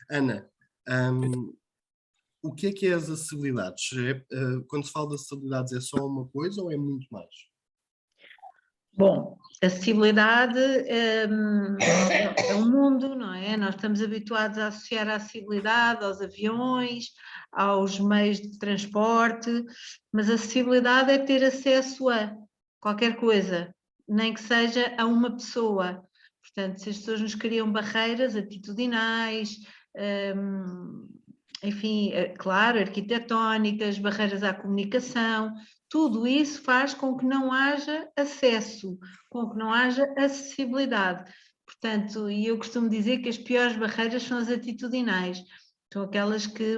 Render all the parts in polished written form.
Ana, hum, o que é as acessibilidades? Quando se fala de acessibilidades, é só uma coisa ou é muito mais? Bom, acessibilidade é um mundo, não é? Nós estamos habituados a associar a acessibilidade aos aviões, aos meios de transporte, mas a acessibilidade é ter acesso a qualquer coisa, nem que seja a uma pessoa. Portanto, se as pessoas nos criam barreiras atitudinais, hum, enfim, claro, arquitetónicas, barreiras à comunicação, tudo isso faz com que não haja acesso, com que não haja acessibilidade. Portanto, e eu costumo dizer que as piores barreiras são as atitudinais, são aquelas que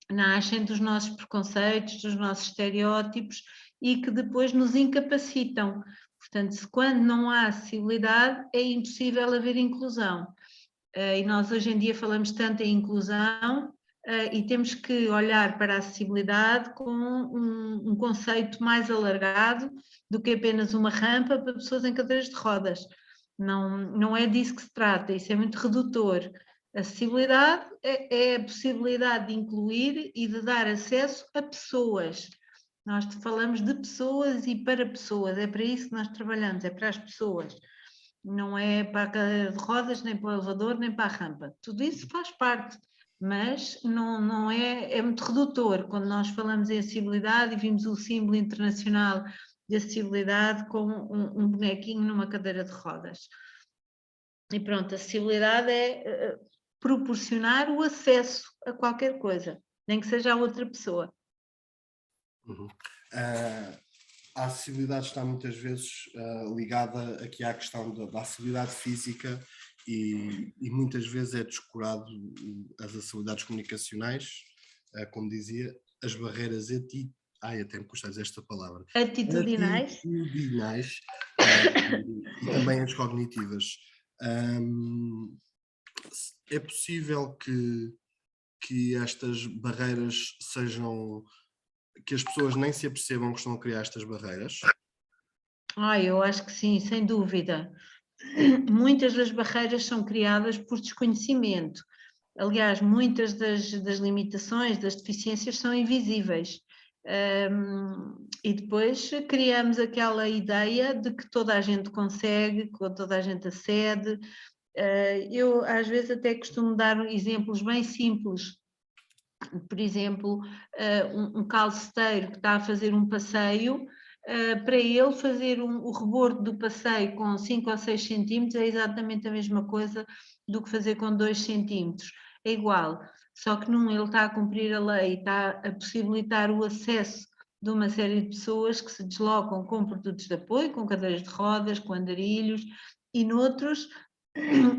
nascem dos nossos preconceitos, dos nossos estereótipos e que depois nos incapacitam. Portanto, quando não há acessibilidade, é impossível haver inclusão. E nós hoje em dia falamos tanto em inclusão, e temos que olhar para a acessibilidade com um conceito mais alargado do que apenas uma rampa para pessoas em cadeiras de rodas. Não é disso que se trata, isso é muito redutor. Acessibilidade é a possibilidade de incluir e de dar acesso a pessoas. Nós falamos de pessoas e para pessoas, é para isso que nós trabalhamos, é para as pessoas. Não é para a cadeira de rodas, nem para o elevador, nem para a rampa. Tudo isso faz parte, mas não é muito redutor quando nós falamos em acessibilidade e vimos o símbolo internacional de acessibilidade com um bonequinho numa cadeira de rodas. E pronto, a acessibilidade é proporcionar o acesso a qualquer coisa, nem que seja a outra pessoa. Uhum. A acessibilidade está muitas vezes ligada aqui à questão da acessibilidade física e muitas vezes é descurado as acessibilidades comunicacionais, como dizia, as barreiras até me custa dizer esta palavra, Atitudinais. atitudinais, e também as cognitivas. Um, é possível que estas barreiras sejam, que as pessoas nem se apercebam que estão a criar estas barreiras? Eu acho que sim, sem dúvida. Muitas das barreiras são criadas por desconhecimento. Aliás, muitas das limitações, das deficiências são invisíveis. E depois criamos aquela ideia de que toda a gente consegue, que toda a gente acede. Eu às vezes até costumo dar exemplos bem simples. Por exemplo, um calceteiro que está a fazer um passeio, para ele fazer o rebordo do passeio com 5 ou 6 centímetros é exatamente a mesma coisa do que fazer com 2 centímetros. É igual, só que num ele está a cumprir a lei, está a possibilitar o acesso de uma série de pessoas que se deslocam com produtos de apoio, com cadeiras de rodas, com andarilhos, e noutros,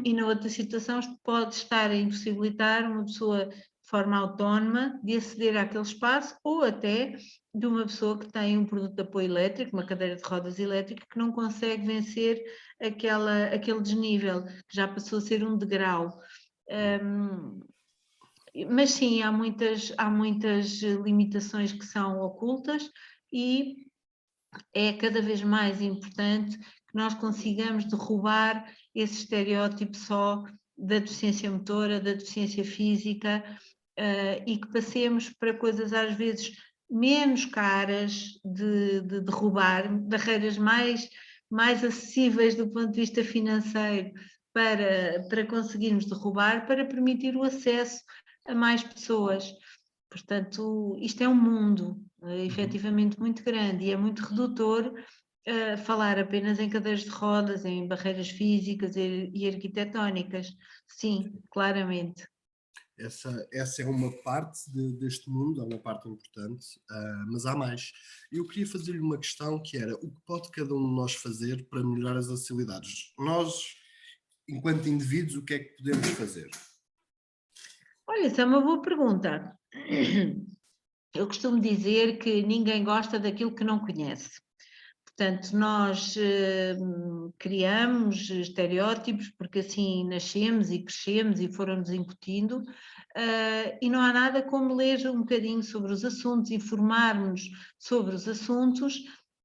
e na outra situação pode estar a impossibilitar uma pessoa de forma autónoma de aceder àquele espaço ou até de uma pessoa que tem um produto de apoio elétrico, uma cadeira de rodas elétrica, que não consegue vencer aquele desnível, que já passou a ser um degrau. Mas sim, há muitas limitações que são ocultas e é cada vez mais importante que nós consigamos derrubar esse estereótipo só da deficiência motora, da deficiência física, e que passemos para coisas às vezes menos caras de derrubar, barreiras mais acessíveis do ponto de vista financeiro para conseguirmos derrubar, para permitir o acesso a mais pessoas. Portanto, isto é um mundo efetivamente muito grande e é muito redutor falar apenas em cadeiras de rodas, em barreiras físicas e arquitetónicas. Sim, claramente. Essa é uma parte deste mundo, é uma parte importante, mas há mais. Eu queria fazer-lhe uma questão que era: o que pode cada um de nós fazer para melhorar as acessibilidades? Nós, enquanto indivíduos, o que é que podemos fazer? Olha, essa é uma boa pergunta. Eu costumo dizer que ninguém gosta daquilo que não conhece. Portanto, nós criamos estereótipos porque assim nascemos e crescemos e foram-nos incutindo, e não há nada como ler um bocadinho sobre os assuntos, informarmos sobre os assuntos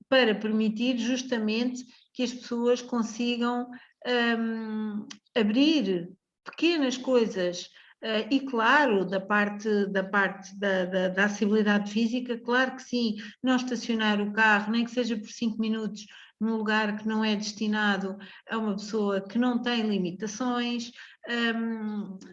para permitir justamente que as pessoas consigam abrir pequenas coisas E claro, da parte da acessibilidade física, claro que sim, não estacionar o carro, nem que seja por 5 minutos, num lugar que não é destinado a uma pessoa que não tem limitações,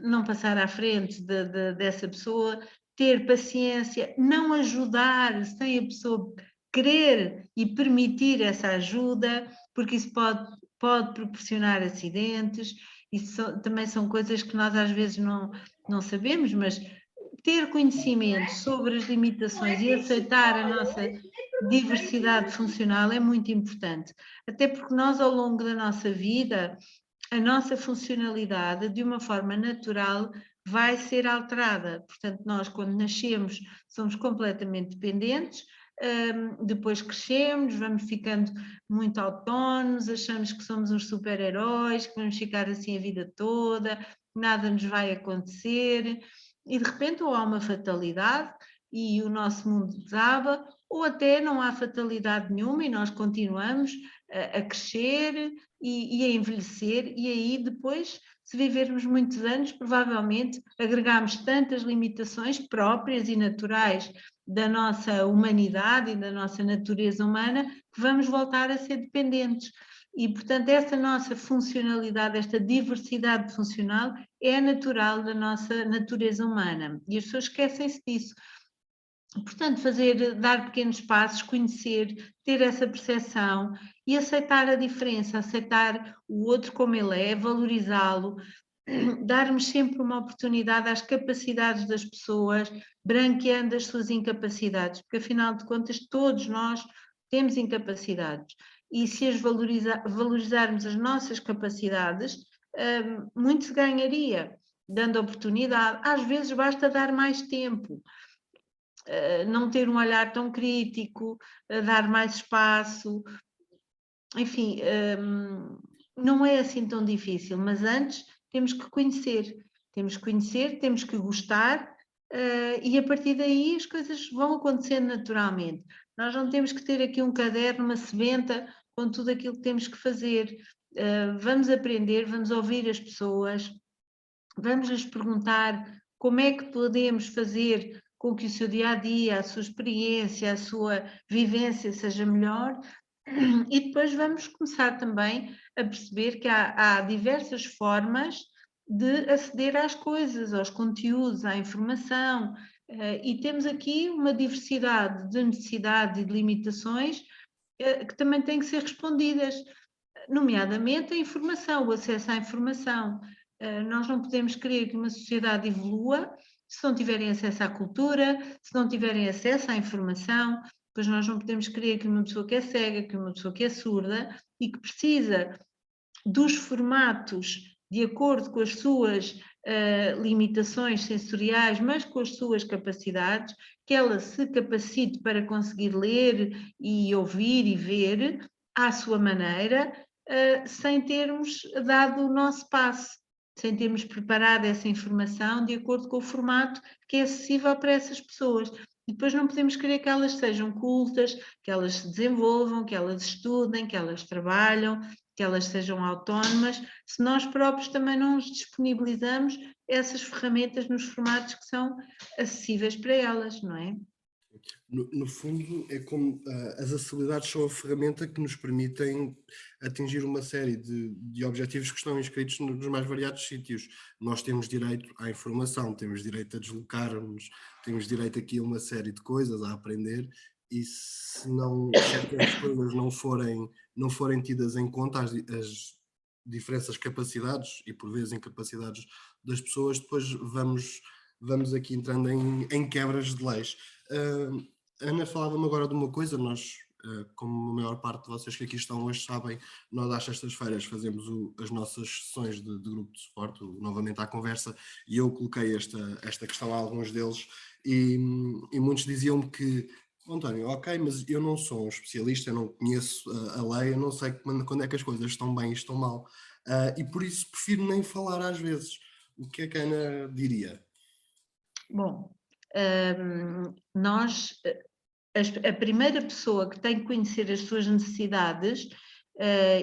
não passar à frente dessa pessoa, ter paciência, não ajudar sem a pessoa querer e permitir essa ajuda, porque isso pode proporcionar acidentes. Isso também são coisas que nós às vezes não sabemos, mas ter conhecimento sobre as limitações e aceitar a nossa diversidade funcional é muito importante, até porque nós ao longo da nossa vida, a nossa funcionalidade de uma forma natural vai ser alterada, portanto nós quando nascemos somos completamente dependentes, depois crescemos, vamos ficando muito autónomos, achamos que somos uns super-heróis, que vamos ficar assim a vida toda, nada nos vai acontecer, e de repente ou há uma fatalidade e o nosso mundo desaba, ou até não há fatalidade nenhuma e nós continuamos a crescer e a envelhecer, e aí depois, se vivermos muitos anos, provavelmente agregamos tantas limitações próprias e naturais da nossa humanidade e da nossa natureza humana, que vamos voltar a ser dependentes. E, portanto, essa nossa funcionalidade, esta diversidade funcional é natural da nossa natureza humana. E as pessoas esquecem-se disso. Portanto, dar pequenos passos, conhecer, ter essa percepção e aceitar a diferença, aceitar o outro como ele é, valorizá-lo, darmos sempre uma oportunidade às capacidades das pessoas, branqueando as suas incapacidades, porque afinal de contas todos nós temos incapacidades e se as valorizarmos as nossas capacidades, muito se ganharia, dando oportunidade. Às vezes basta dar mais tempo, não ter um olhar tão crítico, dar mais espaço, enfim, não é assim tão difícil, mas antes temos que conhecer, temos que gostar, e a partir daí as coisas vão acontecendo naturalmente. Nós não temos que ter aqui um caderno, uma sebenta com tudo aquilo que temos que fazer. Vamos aprender, vamos ouvir as pessoas, vamos lhes perguntar como é que podemos fazer com que o seu dia-a-dia, a sua experiência, a sua vivência seja melhor, e depois vamos começar também a perceber que há diversas formas de aceder às coisas, aos conteúdos, à informação, e temos aqui uma diversidade de necessidades e de limitações que também têm que ser respondidas, nomeadamente a informação, o acesso à informação. Nós não podemos querer que uma sociedade evolua se não tiverem acesso à cultura, se não tiverem acesso à informação, pois nós não podemos querer que uma pessoa que é cega, que uma pessoa que é surda e que precisa dos formatos de acordo com as suas limitações sensoriais, mas com as suas capacidades, que ela se capacite para conseguir ler e ouvir e ver à sua maneira, sem termos dado o nosso passo, sem termos preparado essa informação de acordo com o formato que é acessível para essas pessoas. E depois não podemos querer que elas sejam cultas, que elas se desenvolvam, que elas estudem, que elas trabalham, que elas sejam autónomas, se nós próprios também não nos disponibilizamos essas ferramentas nos formatos que são acessíveis para elas, não é? No fundo, é como as acessibilidades são a ferramenta que nos permitem atingir uma série de objetivos que estão inscritos nos mais variados sítios. Nós temos direito à informação, temos direito a deslocar-nos, temos direito aqui a uma série de coisas, a aprender, e se certas coisas não forem tidas em conta, as diferentes capacidades e por vezes incapacidades das pessoas, depois vamos aqui entrando em quebras de leis. Ana falava-me agora de uma coisa, nós, como a maior parte de vocês que aqui estão hoje sabem, nós às sextas-feiras fazemos as nossas sessões de grupo de suporte, novamente à conversa, e eu coloquei esta questão a alguns deles, e muitos diziam-me que, António, ok, mas eu não sou um especialista, eu não conheço a lei, eu não sei quando é que as coisas estão bem e estão mal, e por isso prefiro nem falar às vezes. O que é que a Ana diria? Bom, a primeira pessoa que tem que conhecer as suas necessidades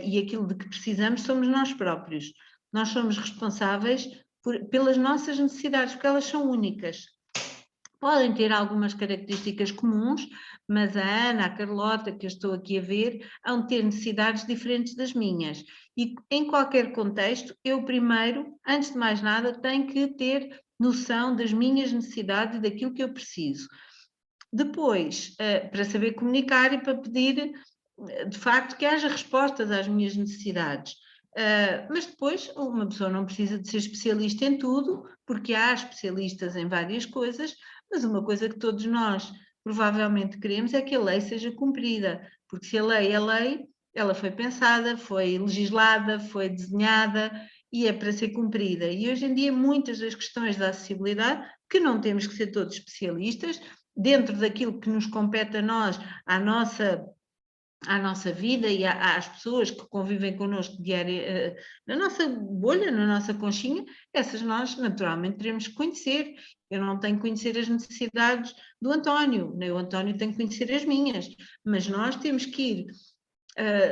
e aquilo de que precisamos somos nós próprios. Nós somos responsáveis pelas nossas necessidades, porque elas são únicas. Podem ter algumas características comuns, mas a Ana, a Carlota, que eu estou aqui a ver, vão ter necessidades diferentes das minhas. E em qualquer contexto, eu primeiro, antes de mais nada, tenho que ter noção das minhas necessidades e daquilo que eu preciso. Depois, para saber comunicar e para pedir, de facto, que haja respostas às minhas necessidades. Mas depois, uma pessoa não precisa de ser especialista em tudo, porque há especialistas em várias coisas, mas uma coisa que todos nós provavelmente queremos é que a lei seja cumprida, porque se a lei é lei, ela foi pensada, foi legislada, foi desenhada e é para ser cumprida. E hoje em dia, muitas das questões da acessibilidade, que não temos que ser todos especialistas, dentro daquilo que nos compete a nós, à nossa vida e às pessoas que convivem connosco diária, na nossa bolha, na nossa conchinha, essas nós naturalmente teremos que conhecer. Eu não tenho que conhecer as necessidades do António, nem o António tem que conhecer as minhas, mas nós temos que ir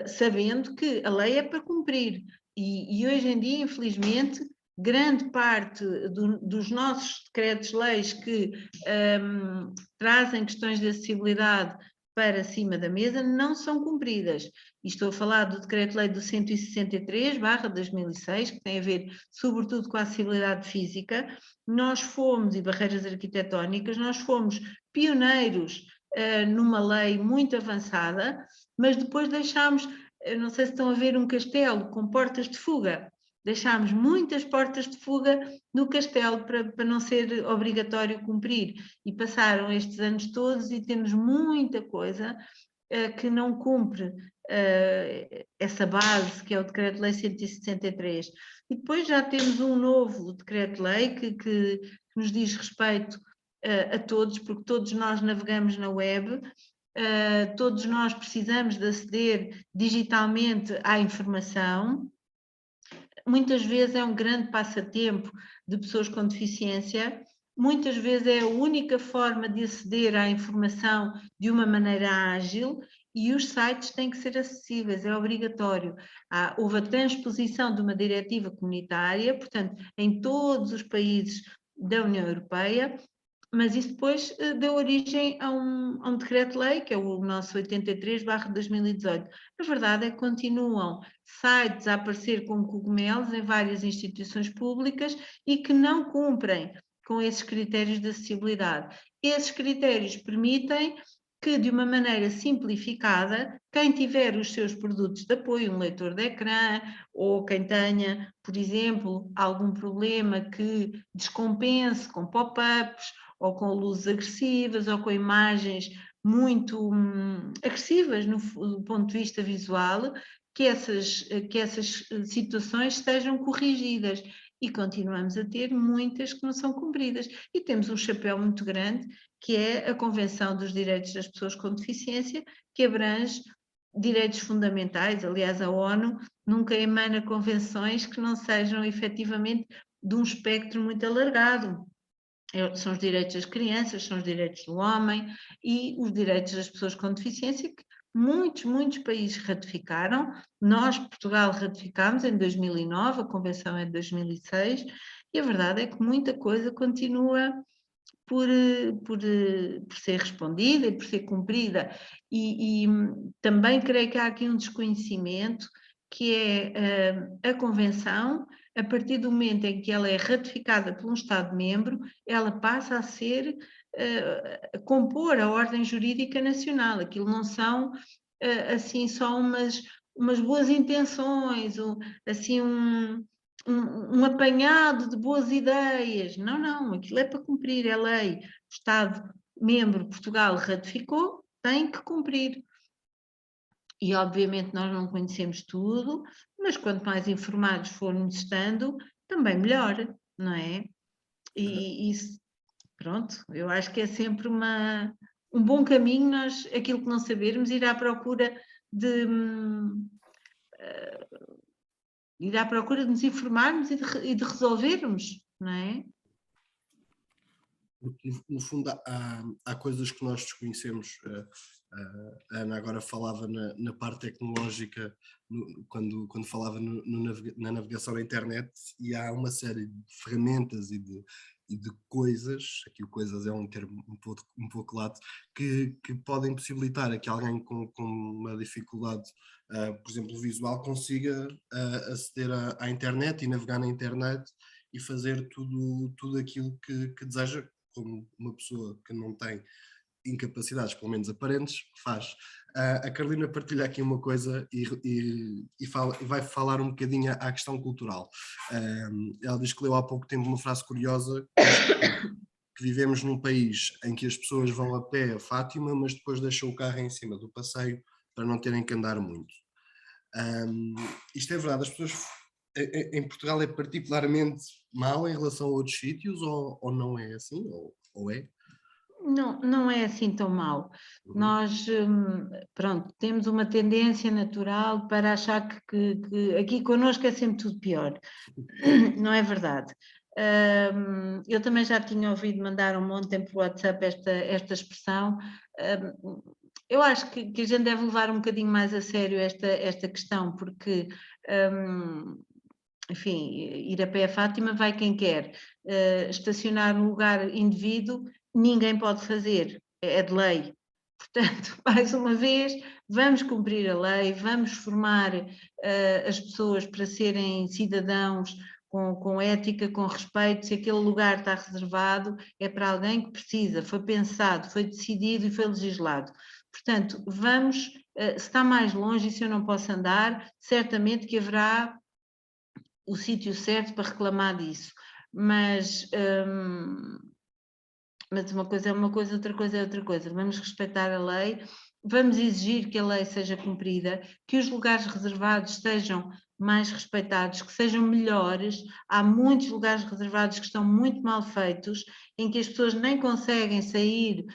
sabendo que a lei é para cumprir. E hoje em dia, infelizmente, grande parte dos nossos decretos-leis que trazem questões de acessibilidade para cima da mesa não são cumpridas. E estou a falar do Decreto-Lei do 163/2006, que tem a ver sobretudo com a acessibilidade física. Nós fomos, e barreiras arquitetónicas, nós fomos pioneiros numa lei muito avançada, mas depois deixámos, não sei se estão a ver um castelo com portas de fuga, deixámos muitas portas de fuga no castelo para não ser obrigatório cumprir, e passaram estes anos todos e temos muita coisa que não cumpre essa base, que é o Decreto-Lei 163. E depois já temos um novo Decreto-Lei que nos diz respeito a todos, porque todos nós navegamos na web, todos nós precisamos de aceder digitalmente à informação. Muitas vezes é um grande passatempo de pessoas com deficiência, muitas vezes é a única forma de aceder à informação de uma maneira ágil, e os sites têm que ser acessíveis, é obrigatório. Houve a transposição de uma diretiva comunitária, portanto, em todos os países da União Europeia, mas isso depois deu origem a um decreto-lei, que é o nosso 83/2018. A verdade é que continuam sites a aparecer como cogumelos em várias instituições públicas e que não cumprem com esses critérios de acessibilidade. Esses critérios permitem que, de uma maneira simplificada, quem tiver os seus produtos de apoio, um leitor de ecrã, ou quem tenha, por exemplo, algum problema que descompense com pop-ups, ou com luzes agressivas, ou com imagens muito agressivas do ponto de vista visual, que essas situações sejam corrigidas. E continuamos a ter muitas que não são cumpridas. E temos um chapéu muito grande, que é a Convenção dos Direitos das Pessoas com Deficiência, que abrange direitos fundamentais. Aliás, a ONU nunca emana convenções que não sejam efetivamente de um espectro muito alargado. São os direitos das crianças, são os direitos do homem e os direitos das pessoas com deficiência, que muitos países ratificaram. Nós, Portugal, ratificámos em 2009, a Convenção é de 2006, e a verdade é que muita coisa continua por ser respondida e por ser cumprida. E também creio que há aqui um desconhecimento, que é a Convenção, a partir do momento em que ela é ratificada por um Estado-membro, ela passa a ser, a compor a ordem jurídica nacional. Aquilo não são, assim, só umas boas intenções, assim, um apanhado de boas ideias. Não, aquilo é para cumprir, é lei. O Estado-membro, Portugal, ratificou, tem que cumprir. E, obviamente, nós não conhecemos tudo, mas quanto mais informados formos estando, também melhor, não é? E isso, pronto, eu acho que é sempre um bom caminho, nós, aquilo que não sabermos, ir à procura de nos informarmos e de resolvermos, não é? Porque, no fundo, há coisas que nós desconhecemos. A Ana agora falava na parte tecnológica, quando falava na navegação na internet, e há uma série de ferramentas e de coisas, aqui o coisas é um termo um pouco lato, que podem possibilitar a que alguém com uma dificuldade, por exemplo, visual, consiga aceder à internet e navegar na internet e fazer tudo aquilo que deseja, como uma pessoa que não tem incapacidades, pelo menos aparentes, faz. A Carolina partilha aqui uma coisa e vai falar um bocadinho à questão cultural. Ela diz que leu há pouco tempo uma frase curiosa, que vivemos num país em que as pessoas vão a pé a Fátima, mas depois deixam o carro em cima do passeio para não terem que andar muito. Isto é verdade, as pessoas em Portugal é particularmente mau em relação a outros sítios, ou não é assim, ou é? Não, não é assim tão mau. Uhum. Nós, pronto, temos uma tendência natural para achar que aqui connosco é sempre tudo pior. Não é verdade. Eu também já tinha ouvido mandar um monte de tempo por WhatsApp esta expressão. Eu acho que a gente deve levar um bocadinho mais a sério esta questão, porque, enfim, ir a pé a Fátima vai quem quer. Estacionar num lugar indevido, ninguém pode fazer, é de lei. Portanto, mais uma vez, vamos cumprir a lei, vamos formar as pessoas para serem cidadãos com ética, com respeito. Se aquele lugar está reservado, é para alguém que precisa, foi pensado, foi decidido e foi legislado. Portanto, vamos, se está mais longe e se eu não posso andar, certamente que haverá o sítio certo para reclamar disso. Mas uma coisa é uma coisa, outra coisa é outra coisa. Vamos respeitar a lei, vamos exigir que a lei seja cumprida, que os lugares reservados sejam mais respeitados, que sejam melhores. Há muitos lugares reservados que estão muito mal feitos, em que as pessoas nem conseguem sair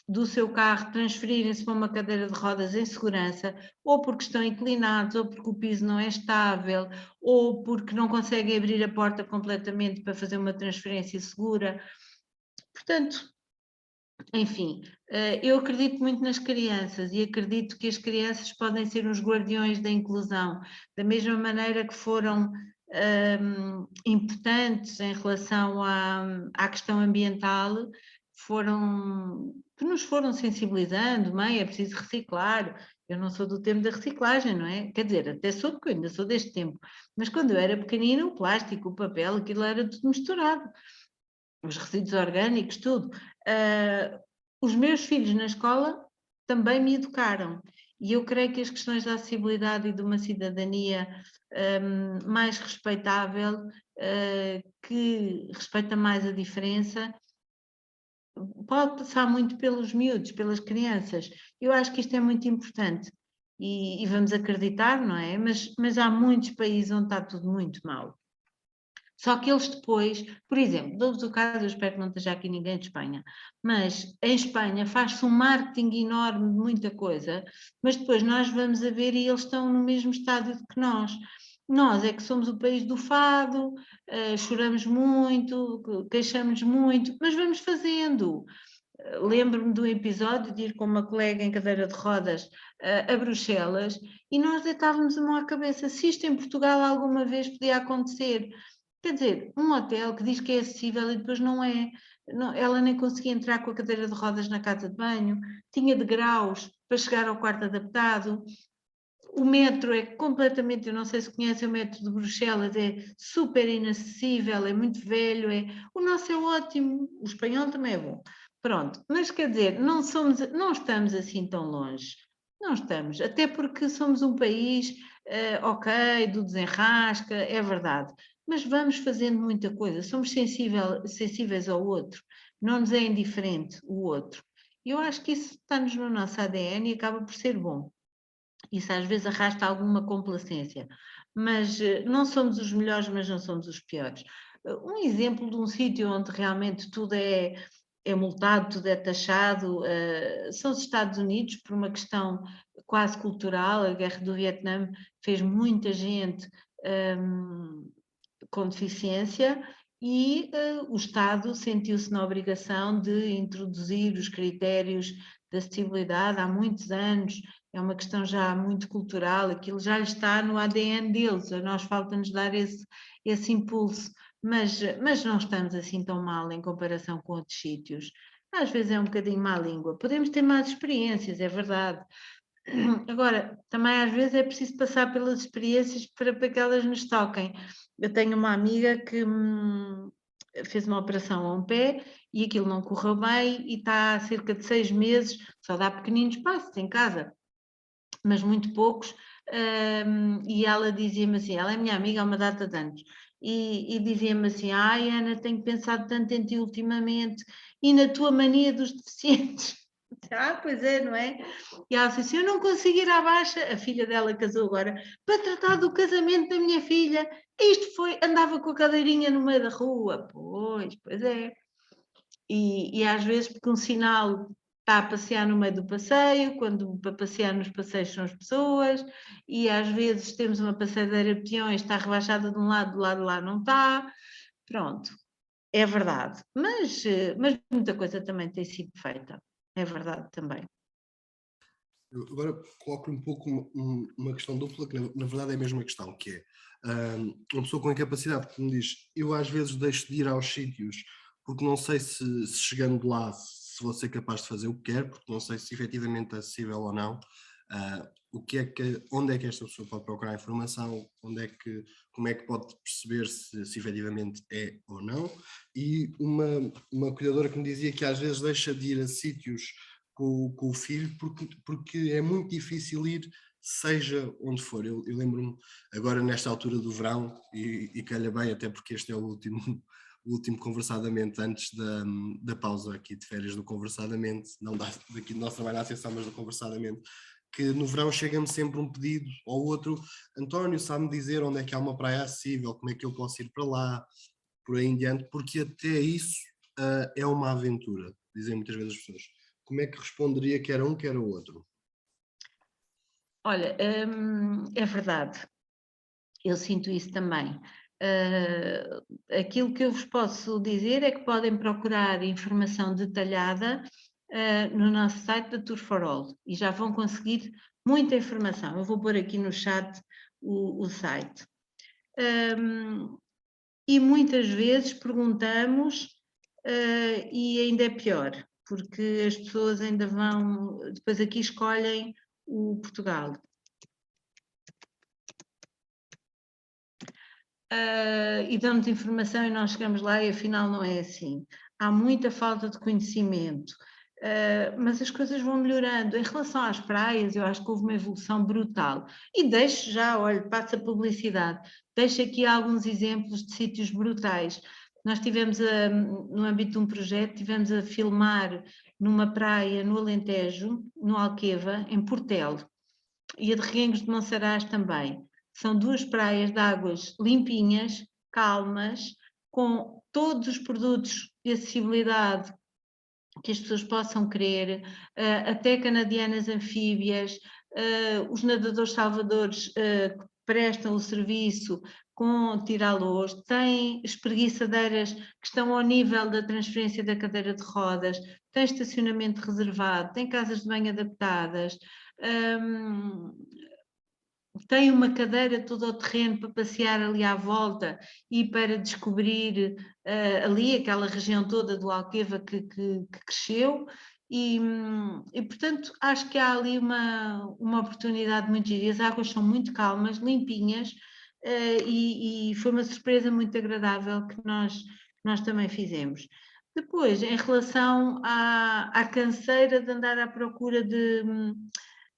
do seu carro, transferirem-se para uma cadeira de rodas em segurança, ou porque estão inclinados, ou porque o piso não é estável, ou porque não conseguem abrir a porta completamente para fazer uma transferência segura. Portanto, enfim, eu acredito muito nas crianças e acredito que as crianças podem ser os guardiões da inclusão, da mesma maneira que foram importantes em relação à questão ambiental, que nos foram sensibilizando, mãe, é preciso reciclar. Eu não sou do tempo da reciclagem, não é? Quer dizer, até sou, porque eu ainda sou deste tempo, mas quando eu era pequenina, o plástico, o papel, aquilo era tudo misturado, os resíduos orgânicos, tudo. Os meus filhos na escola também me educaram, e eu creio que as questões da acessibilidade e de uma cidadania mais respeitável, que respeita mais a diferença, pode passar muito pelos miúdos, pelas crianças. Eu acho que isto é muito importante e vamos acreditar, não é? Mas há muitos países onde está tudo muito mal. Só que eles depois, por exemplo, dou-vos o caso, eu espero que não esteja aqui ninguém de Espanha, mas em Espanha faz-se um marketing enorme de muita coisa, mas depois nós vamos a ver e eles estão no mesmo estádio que nós. Nós é que somos o país do fado, choramos muito, queixamos muito, mas vamos fazendo. Lembro-me de um episódio de ir com uma colega em cadeira de rodas a Bruxelas e nós deitávamos a mão à cabeça se isto em Portugal alguma vez podia acontecer. Quer dizer, um hotel que diz que é acessível e depois não é. Não, ela nem conseguia entrar com a cadeira de rodas na casa de banho, tinha degraus para chegar ao quarto adaptado. O metro é completamente, eu não sei se conhecem o metro de Bruxelas, é super inacessível, é muito velho, o nosso é ótimo, o espanhol também é bom. Pronto, mas quer dizer, não estamos assim tão longe. Não estamos, até porque somos um país, ok, do desenrasca, é verdade, mas vamos fazendo muita coisa, somos sensíveis ao outro, não nos é indiferente o outro. Eu acho que isso está-nos no nosso ADN e acaba por ser bom. Isso às vezes arrasta alguma complacência, mas não somos os melhores, mas não somos os piores. Um exemplo de um sítio onde realmente tudo é multado, tudo é taxado, são os Estados Unidos, por uma questão quase cultural. A guerra do Vietnã fez muita gente com deficiência e o Estado sentiu-se na obrigação de introduzir os critérios de acessibilidade há muitos anos. É uma questão já muito cultural, aquilo já está no ADN deles, a nós falta-nos dar esse impulso, mas não estamos assim tão mal em comparação com outros sítios. Às vezes é um bocadinho má língua, podemos ter más experiências, é verdade. Agora, também às vezes é preciso passar pelas experiências para que elas nos toquem. Eu tenho uma amiga que fez uma operação a um pé e aquilo não correu bem e está há cerca de 6 meses, só dá pequeninos passos em casa, mas muito poucos. E ela dizia-me assim, ela é minha amiga há uma data de anos, e dizia-me assim, ai Ana, tenho pensado tanto em ti ultimamente e na tua mania dos deficientes. Ah, pois é, não é? E ela disse, se eu não consigo ir à baixa, a filha dela casou agora, para tratar do casamento da minha filha, isto foi, andava com a cadeirinha no meio da rua, pois é. E às vezes porque um sinal está a passear no meio do passeio, quando para passear nos passeios são as pessoas, e às vezes temos uma passadeira de peões, está rebaixada de um lado, do lado de lá não está, pronto, é verdade. Mas muita coisa também tem sido feita, é verdade também. Eu agora coloco um pouco uma questão dupla, que na verdade é a mesma questão, que é uma pessoa com incapacidade que me diz, eu às vezes deixo de ir aos sítios porque não sei se chegando lá se vou ser capaz de fazer o que quero, porque não sei se efetivamente é acessível ou não. Onde é que esta pessoa pode procurar informação, como é que pode perceber se efetivamente é ou não, e uma cuidadora que me dizia que às vezes deixa de ir a sítios com o filho, porque é muito difícil ir, seja onde for. Eu lembro-me agora nesta altura do verão, e calha bem, até porque este é o último, o último conversadamente antes da pausa aqui de férias do conversadamente, não daqui do nosso trabalho na associação, mas do conversadamente, que no verão chega-me sempre um pedido ou outro, António, sabe-me dizer onde é que há uma praia acessível, como é que eu posso ir para lá, por aí em diante, porque até isso é uma aventura, dizem muitas vezes as pessoas. Como é que responderia que era um, que era o outro? Olha, é verdade, eu sinto isso também. Aquilo que eu vos posso dizer é que podem procurar informação detalhada no nosso site da Tour for All e já vão conseguir muita informação. Eu vou pôr aqui no chat o site. E muitas vezes perguntamos e ainda é pior, porque as pessoas ainda vão, depois aqui escolhem o Portugal. E dão-nos informação e nós chegamos lá e afinal não é assim. Há muita falta de conhecimento, mas as coisas vão melhorando. Em relação às praias, eu acho que houve uma evolução brutal. E deixo já, olha, passa a publicidade, deixo aqui alguns exemplos de sítios brutais. Nós tivemos, no âmbito de um projeto, tivemos a filmar numa praia no Alentejo, no Alqueva, em Portel, e a de Reguengos de Monsaraz também. São duas praias de águas limpinhas, calmas, com todos os produtos de acessibilidade que as pessoas possam querer, até canadianas anfíbias, os nadadores salvadores que prestam o serviço com tiralôs, tem espreguiçadeiras que estão ao nível da transferência da cadeira de rodas, tem estacionamento reservado, tem casas de banho adaptadas, tem uma cadeira todo ao terreno para passear ali à volta e para descobrir ali aquela região toda do Alqueva que cresceu e, portanto, acho que há ali uma oportunidade muito gira. As águas são muito calmas, limpinhas e foi uma surpresa muito agradável que nós também fizemos. Depois, em relação à canseira de andar à procura de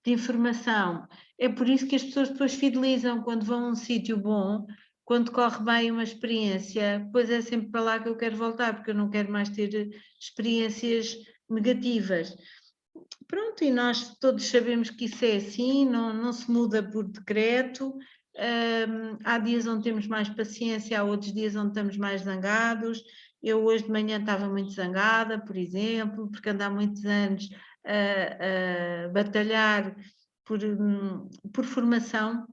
informação. É por isso que as pessoas depois fidelizam quando vão a um sítio bom, quando corre bem uma experiência, pois é sempre para lá que eu quero voltar, porque eu não quero mais ter experiências negativas. Pronto, e nós todos sabemos que isso é assim, não se muda por decreto. Há dias onde temos mais paciência, há outros dias onde estamos mais zangados. Eu hoje de manhã estava muito zangada, por exemplo, porque ando há muitos anos a batalhar por formação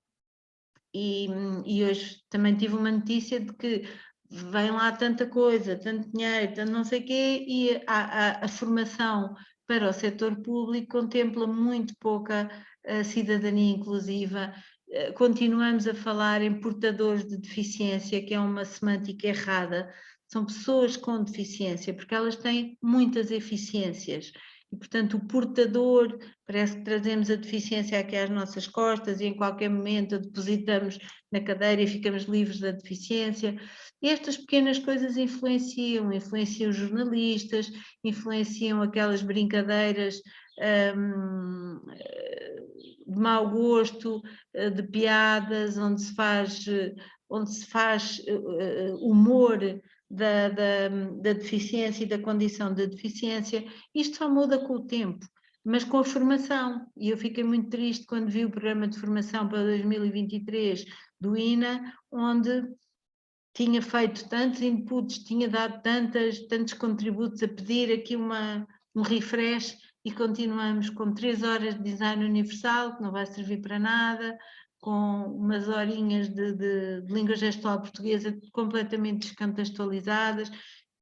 e hoje também tive uma notícia de que vem lá tanta coisa, tanto dinheiro, tanto não sei o quê, e a formação para o setor público contempla muito pouca cidadania inclusiva. Continuamos a falar em portadores de deficiência, que é uma semântica errada. São pessoas com deficiência, porque elas têm muitas eficiências. E, portanto, o portador, parece que trazemos a deficiência aqui às nossas costas e em qualquer momento a depositamos na cadeira e ficamos livres da deficiência. E estas pequenas coisas influenciam os jornalistas, influenciam aquelas brincadeiras de mau gosto, de piadas, onde se faz humor da deficiência e da condição de deficiência. Isto só muda com o tempo, mas com a formação. E eu fiquei muito triste quando vi o programa de formação para 2023 do INA, onde tinha feito tantos inputs, tinha dado tantos contributos a pedir aqui um refresh, e continuamos com 3 horas de design universal, que não vai servir para nada, com umas horinhas de língua gestual portuguesa completamente descontextualizadas,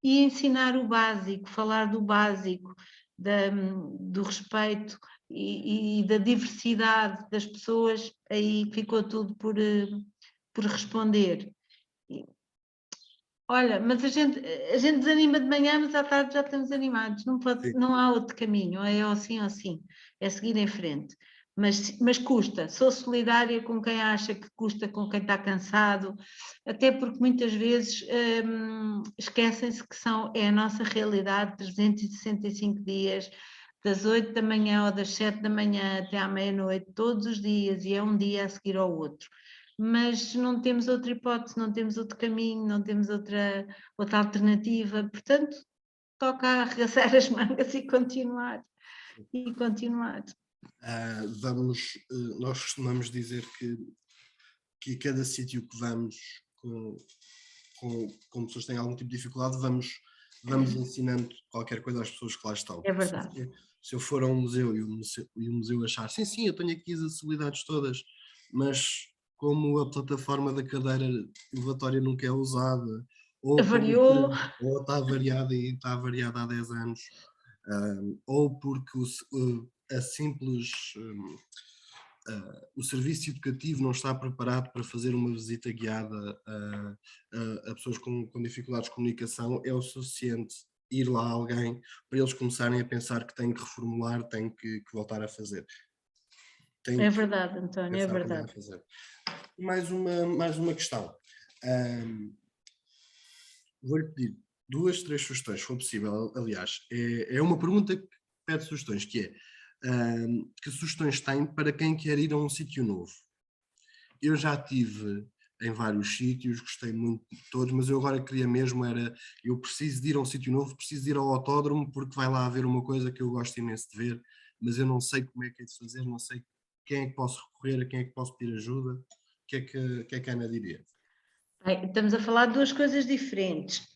e ensinar o básico, falar do básico, do respeito e da diversidade das pessoas. Aí ficou tudo por responder. Olha, mas a gente desanima de manhã, mas à tarde já estamos animados, não há outro caminho, é assim ou assim, é seguir em frente. Mas custa, sou solidária com quem acha que custa, com quem está cansado, até porque muitas vezes esquecem-se que é a nossa realidade, 365 dias, das 8 da manhã ou das 7 da manhã até à meia-noite, todos os dias, e é um dia a seguir ao outro. Mas não temos outra hipótese, não temos outro caminho, não temos outra alternativa, portanto, toca arregaçar as mangas e continuar. Nós costumamos dizer que cada sítio que vamos com pessoas que têm algum tipo de dificuldade, vamos ensinando qualquer coisa às pessoas que lá estão. É verdade. Se eu for a um museu e o museu achar, sim, eu tenho aqui as acessibilidades todas, mas como a plataforma da cadeira elevatória nunca é usada, ou está variada e está variada há 10 anos, ou porque o serviço educativo não está preparado para fazer uma visita guiada a pessoas com dificuldades de comunicação, é o suficiente ir lá alguém para eles começarem a pensar que têm que reformular, têm que voltar a fazer. É verdade, António, é verdade. Mais uma questão. Vou-lhe pedir 2, 3 sugestões, se for possível. Aliás, é uma pergunta que pede sugestões, que é que sugestões tem para quem quer ir a um sítio novo? Eu já estive em vários sítios, gostei muito de todos, mas eu agora queria mesmo eu preciso de ir a um sítio novo, preciso de ir ao autódromo, porque vai lá haver uma coisa que eu gosto imenso de ver, mas eu não sei como é que é de fazer, não sei quem é que posso recorrer, a quem é que posso pedir ajuda. O que é que a Ana diria? Bem, estamos a falar de 2 coisas diferentes.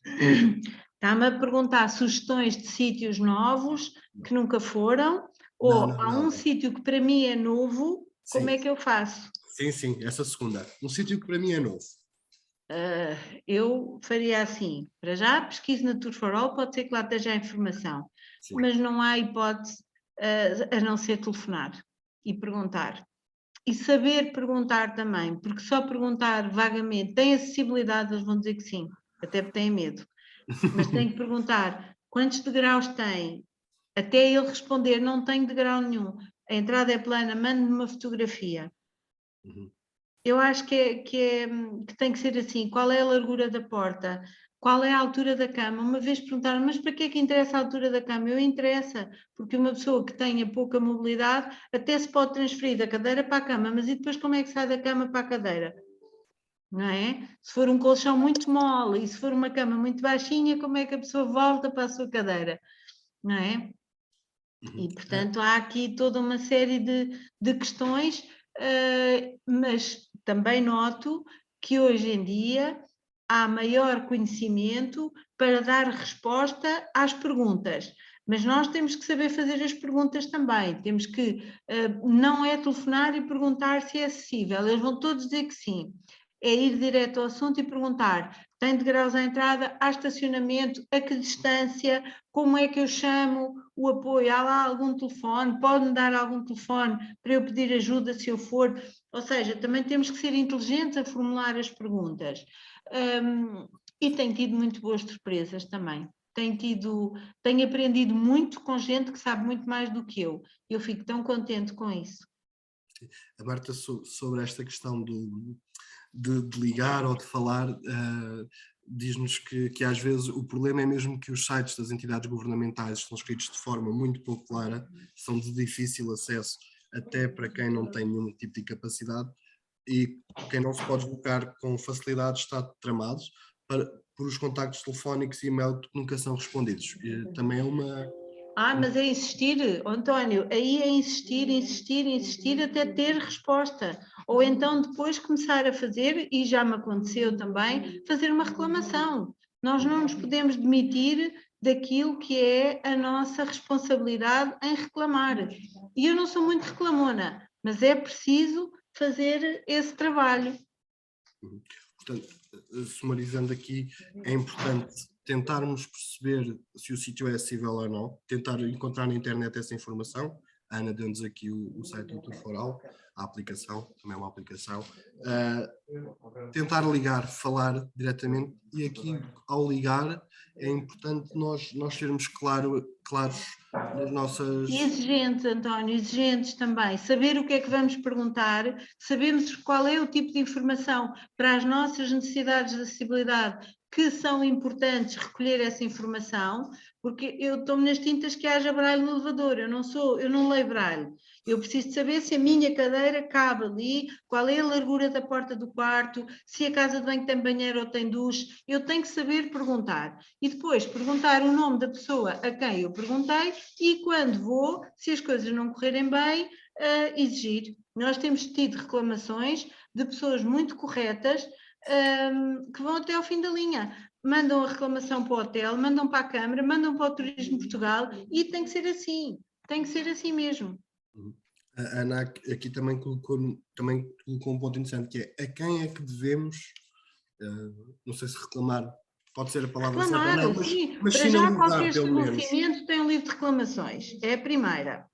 Está-me a perguntar sugestões de sítios novos que nunca foram, ou há um sítio que para mim é novo, como é que eu faço? Sim, essa segunda. Um sítio que para mim é novo. Eu faria assim, para já, pesquise na Tour for All, pode ser que lá esteja a informação, mas não há hipótese a não ser telefonar e perguntar. E saber perguntar também, porque só perguntar vagamente, tem acessibilidade, eles vão dizer que sim, até porque têm medo. Mas tem que perguntar quantos degraus tem, até ele responder, não tenho degrau nenhum, a entrada é plana, mande-me uma fotografia. Eu acho que tem que ser assim, qual é a largura da porta, qual é a altura da cama. Uma vez perguntaram, mas para que é que interessa a altura da cama? Eu interessa, porque uma pessoa que tenha pouca mobilidade até se pode transferir da cadeira para a cama, mas e depois como é que sai da cama para a cadeira? Não é? Se for um colchão muito mole e se for uma cama muito baixinha, como é que a pessoa volta para a sua cadeira? Não é? E, portanto, há aqui toda uma série de questões, mas também noto que hoje em dia há maior conhecimento para dar resposta às perguntas. Mas nós temos que saber fazer as perguntas também. Temos que, não é telefonar e perguntar se é acessível. Eles vão todos dizer que sim. É ir direto ao assunto e perguntar tem degraus à entrada, há estacionamento, a que distância, como é que eu chamo o apoio, há lá algum telefone, pode-me dar algum telefone para eu pedir ajuda se eu for, ou seja, também temos que ser inteligentes a formular as perguntas. E tenho tido muito boas surpresas também. Tenho aprendido muito com gente que sabe muito mais do que eu. Eu fico tão contente com isso. A Marta, sobre esta questão de ligar ou de falar, diz-nos que às vezes o problema é mesmo que os sites das entidades governamentais estão escritos de forma muito pouco clara, são de difícil acesso até para quem não tem nenhum tipo de capacidade, e quem não se pode deslocar com facilidade está tramado por os contactos telefónicos e e-mail que nunca são respondidos. E também é uma... Mas é insistir, António, aí é insistir, insistir, insistir até ter resposta. Ou então depois começar a fazer, e já me aconteceu também, fazer uma reclamação. Nós não nos podemos demitir daquilo que é a nossa responsabilidade em reclamar. E eu não sou muito reclamona, mas é preciso fazer esse trabalho. Portanto, sumarizando aqui, é importante tentarmos perceber se o sítio é acessível ou não, tentar encontrar na internet essa informação. A Ana deu-nos aqui o site do Tuforal, a aplicação, também é uma aplicação. Tentar ligar, falar diretamente, e aqui, ao ligar, é importante nós sermos claros nas nossas... E exigentes, António, exigentes também. Saber o que é que vamos perguntar, sabemos qual é o tipo de informação para as nossas necessidades de acessibilidade que são importantes recolher essa informação, porque eu tomo nas tintas que haja braille no elevador, eu não leio braille. Eu preciso de saber se a minha cadeira cabe ali, qual é a largura da porta do quarto, se a casa de banho tem banheiro ou tem duche. Eu tenho que saber perguntar. E depois perguntar o nome da pessoa a quem eu perguntei e quando vou, se as coisas não correrem bem, exigir. Nós temos tido reclamações de pessoas muito corretas que vão até ao fim da linha. Mandam a reclamação para o hotel, mandam para a Câmara, mandam para o Turismo Portugal, e tem que ser assim mesmo. A Ana aqui também colocou um ponto interessante, que é a quem é que devemos, não sei se reclamar pode ser a palavra certa ou não, mas para já qualquer pelo menos. estabelecimento tem um livro de reclamações, é a primeira.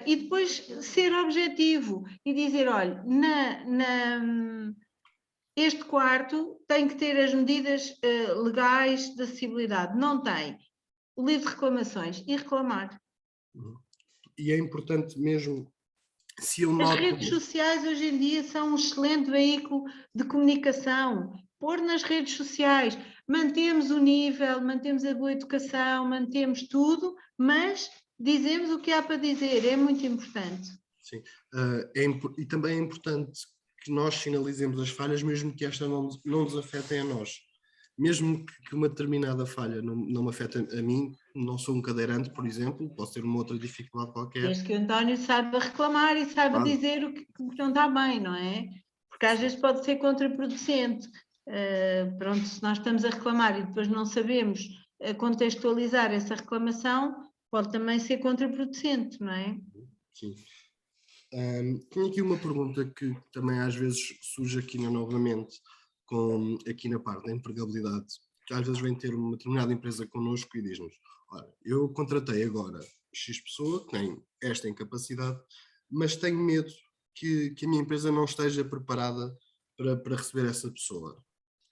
E depois ser objetivo e dizer, olha, este quarto tem que ter as medidas legais de acessibilidade, não tem. O livro de reclamações e reclamar. E é importante mesmo, se eu noto... As redes sociais hoje em dia são um excelente veículo de comunicação. Pôr nas redes sociais, mantemos o nível, mantemos a boa educação, mantemos tudo, mas dizemos o que há para dizer, é muito importante. Sim, e também é importante que nós sinalizemos as falhas, mesmo que esta não nos afetem a nós. Mesmo que uma determinada falha não me afete a mim, não sou um cadeirante, por exemplo, posso ter uma outra dificuldade qualquer. Desde que o António saiba reclamar e saiba dizer o que não está bem, não é? Porque às vezes pode ser contraproducente. Pronto, se nós estamos a reclamar e depois não sabemos contextualizar essa reclamação, pode também ser contraproducente, não é? Sim. Tenho aqui uma pergunta que também às vezes surge aqui novamente, aqui na parte da empregabilidade, que às vezes vem ter uma determinada empresa connosco e diz-nos, olha, eu contratei agora X pessoa, que tem esta incapacidade, mas tenho medo que a minha empresa não esteja preparada para receber essa pessoa.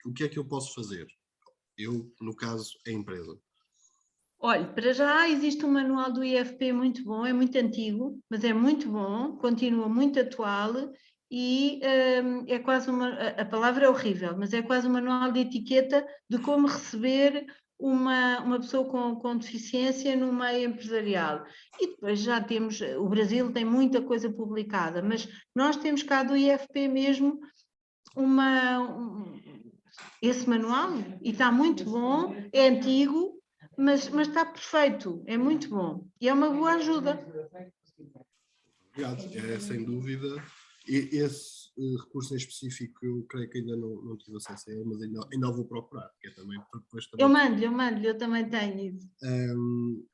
O que é que eu posso fazer? Eu, no caso, a empresa. Olha, para já existe um manual do IFP muito bom, é muito antigo, mas é muito bom, continua muito atual e é quase a palavra é horrível, mas é quase um manual de etiqueta de como receber uma pessoa com deficiência no meio empresarial. E depois já temos, o Brasil tem muita coisa publicada, mas nós temos cá do IFP mesmo esse manual e está muito bom, é antigo, mas está perfeito, é muito bom e é uma boa ajuda. Obrigado, sem dúvida. Esse recurso em específico eu creio que ainda não tive acesso a ele, mas ainda vou procurar, porque também, depois também... Eu mando-lhe, eu também tenho isso.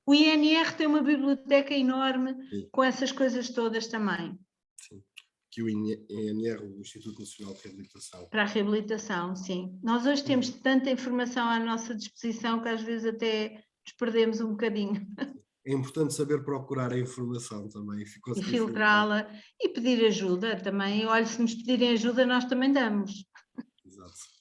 O INR tem uma biblioteca enorme, sim, com essas coisas todas também. Sim. que o INR, o Instituto Nacional de Reabilitação. Para a reabilitação, sim. Nós hoje temos tanta informação à nossa disposição que às vezes até nos perdemos um bocadinho. É importante saber procurar a informação também. E filtrá-la e pedir ajuda também. Olha, se nos pedirem ajuda, nós também damos. Exato.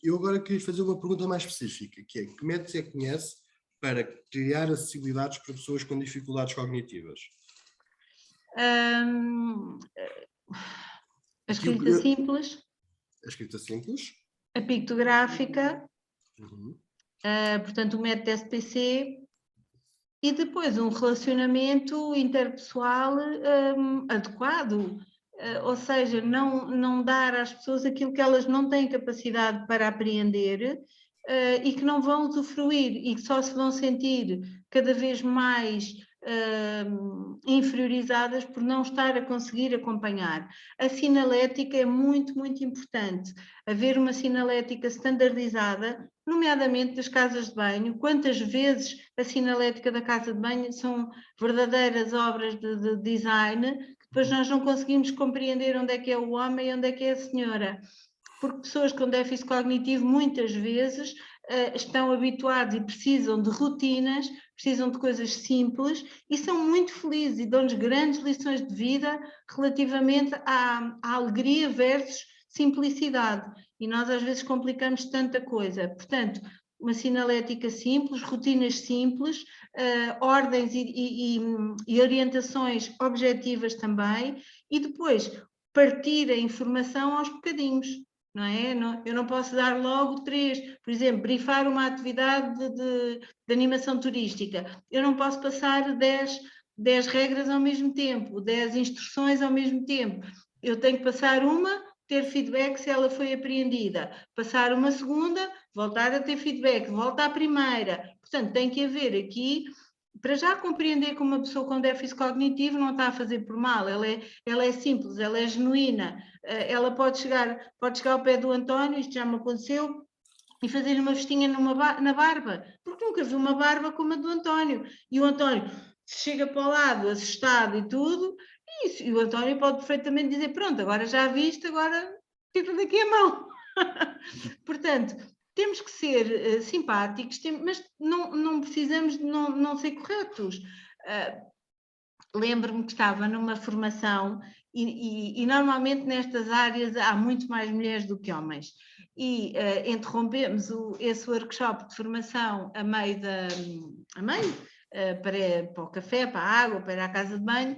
Eu agora queria fazer uma pergunta mais específica, que é: que métodos é que conhece para criar acessibilidades para pessoas com dificuldades cognitivas? A escrita simples. A escrita simples. A pictográfica. Uhum. Portanto, o método SPC. E depois um relacionamento interpessoal adequado. Ou seja, não dar às pessoas aquilo que elas não têm capacidade para apreender e que não vão usufruir e que só se vão sentir cada vez mais inferiorizadas por não estar a conseguir acompanhar. A sinalética é muito, muito importante. Haver uma sinalética standardizada, nomeadamente das casas de banho. Quantas vezes a sinalética da casa de banho são verdadeiras obras de design, que depois nós não conseguimos compreender onde é que é o homem e onde é que é a senhora. Porque pessoas com déficit cognitivo muitas vezes estão habituadas e precisam de rotinas, precisam de coisas simples e são muito felizes e dão-nos grandes lições de vida relativamente à alegria versus simplicidade. E nós às vezes complicamos tanta coisa. Portanto, uma sinalética simples, rotinas simples, ordens e orientações objetivas também, e depois partir a informação aos bocadinhos. Não é? Eu não posso dar logo 3, por exemplo, brifar uma atividade de animação turística. Eu não posso passar 10 regras ao mesmo tempo, 10 instruções ao mesmo tempo. Eu tenho que passar uma, ter feedback se ela foi apreendida. Passar uma segunda, voltar a ter feedback, volta à primeira. Portanto, tem que haver aqui, para já compreender que uma pessoa com déficit cognitivo não está a fazer por mal, ela é simples, ela é genuína, ela pode chegar ao pé do António, isto já me aconteceu, e fazer uma vestinha na barba, porque nunca vi uma barba como a do António. E o António chega para o lado, assustado e tudo, e o António pode perfeitamente dizer: pronto, agora já viste, agora tira daqui a mão. Portanto, temos que ser simpáticos, mas não precisamos de não ser corretos. Lembro-me que estava numa formação e normalmente nestas áreas há muito mais mulheres do que homens. E interrompemos esse workshop de formação a meio, para o café, para a água, para ir à casa de banho,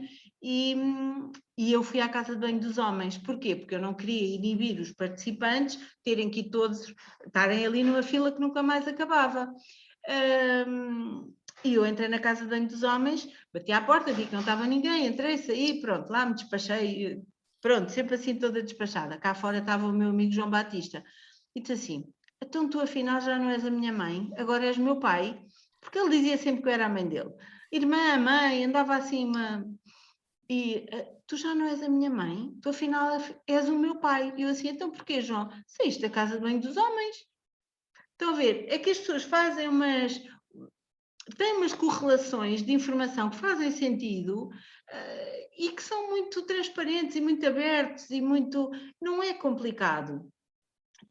e eu fui à casa de banho dos homens. Porquê? Porque eu não queria inibir os participantes, terem que ir todos, estarem ali numa fila que nunca mais acabava. E eu entrei na casa de banho dos homens, bati à porta, vi que não estava ninguém, entrei, saí, pronto, lá me despachei, pronto, sempre assim toda despachada. Cá fora estava o meu amigo João Batista e disse assim: então tu afinal já não és a minha mãe, agora és meu pai, porque ele dizia sempre que eu era a mãe dele. Irmã, mãe, andava assim e tu já não és a minha mãe, tu afinal és o meu pai. E eu assim: então porquê, João? Saíste da casa de banho dos homens. Estão a ver? É que as pessoas têm umas correlações de informação que fazem sentido e que são muito transparentes e muito abertos e muito... Não é complicado.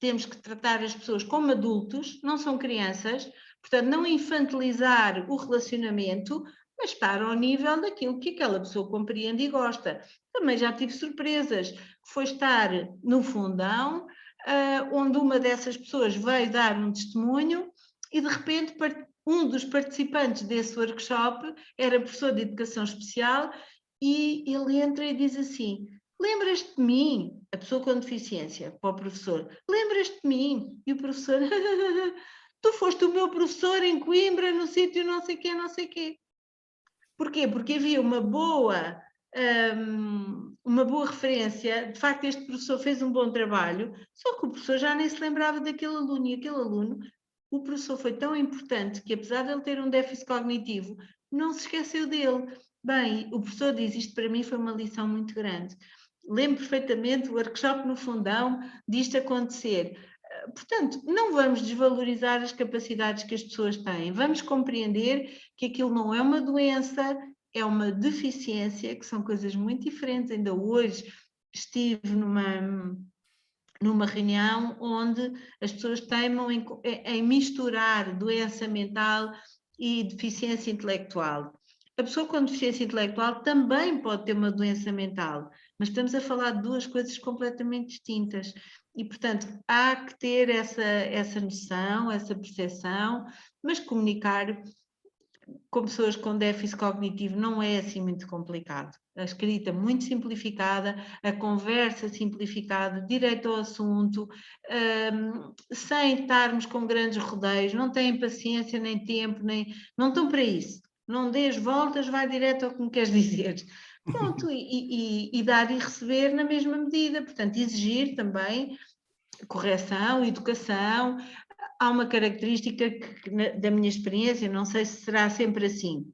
Temos que tratar as pessoas como adultos, não são crianças, portanto, não infantilizar o relacionamento, mas estar ao nível daquilo que aquela pessoa compreende e gosta. Também já tive surpresas, foi estar no fundão, onde uma dessas pessoas veio dar um testemunho e, de repente, um dos participantes desse workshop era professor de educação especial e ele entra e diz assim: lembras-te de mim? A pessoa com deficiência, para o professor, lembras-te de mim? E o professor: tu foste o meu professor em Coimbra, no sítio não sei quê, não sei quê. Porquê? Porque havia uma boa referência, de facto este professor fez um bom trabalho, só que o professor já nem se lembrava daquele aluno, e aquele aluno, o professor foi tão importante que, apesar de ele ter um déficit cognitivo, não se esqueceu dele. Bem, o professor diz: isto para mim foi uma lição muito grande. Lembro perfeitamente o workshop no fundão disto acontecer. Portanto, não vamos desvalorizar as capacidades que as pessoas têm, vamos compreender que aquilo não é uma doença, é uma deficiência, que são coisas muito diferentes. Ainda hoje estive numa reunião onde as pessoas teimam em misturar doença mental e deficiência intelectual. A pessoa com deficiência intelectual também pode ter uma doença mental, mas estamos a falar de duas coisas completamente distintas. E, portanto, há que ter essa noção, essa percepção, mas comunicar com pessoas com déficit cognitivo não é assim muito complicado. A escrita muito simplificada, a conversa simplificada, direto ao assunto, sem estarmos com grandes rodeios, não têm paciência, nem tempo, não estão para isso. Não dês voltas, vai direto ao que me queres dizer. Pronto, e dar e receber na mesma medida. Portanto, exigir também correção, educação. Há uma característica que, da minha experiência, não sei se será sempre assim,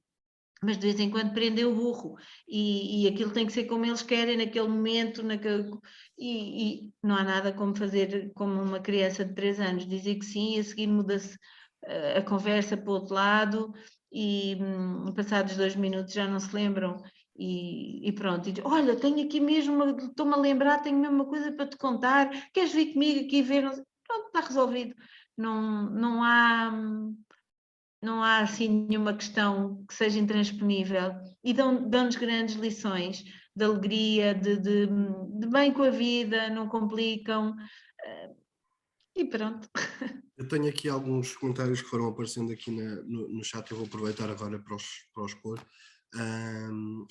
mas de vez em quando prendem o burro e aquilo tem que ser como eles querem naquele momento, e não há nada como fazer como uma criança de 3 anos, dizer que sim, e a seguir muda-se a conversa para o outro lado e passados 2 minutos já não se lembram e pronto, e diz, olha, tenho aqui mesmo, estou-me a lembrar, tenho mesmo uma coisa para te contar, queres vir comigo aqui ver? Pronto, está resolvido. Não há assim nenhuma questão que seja intransponível e dão-nos grandes lições de alegria, de bem com a vida, não complicam e pronto. Eu tenho aqui alguns comentários que foram aparecendo aqui no chat, eu vou aproveitar agora para os pôr.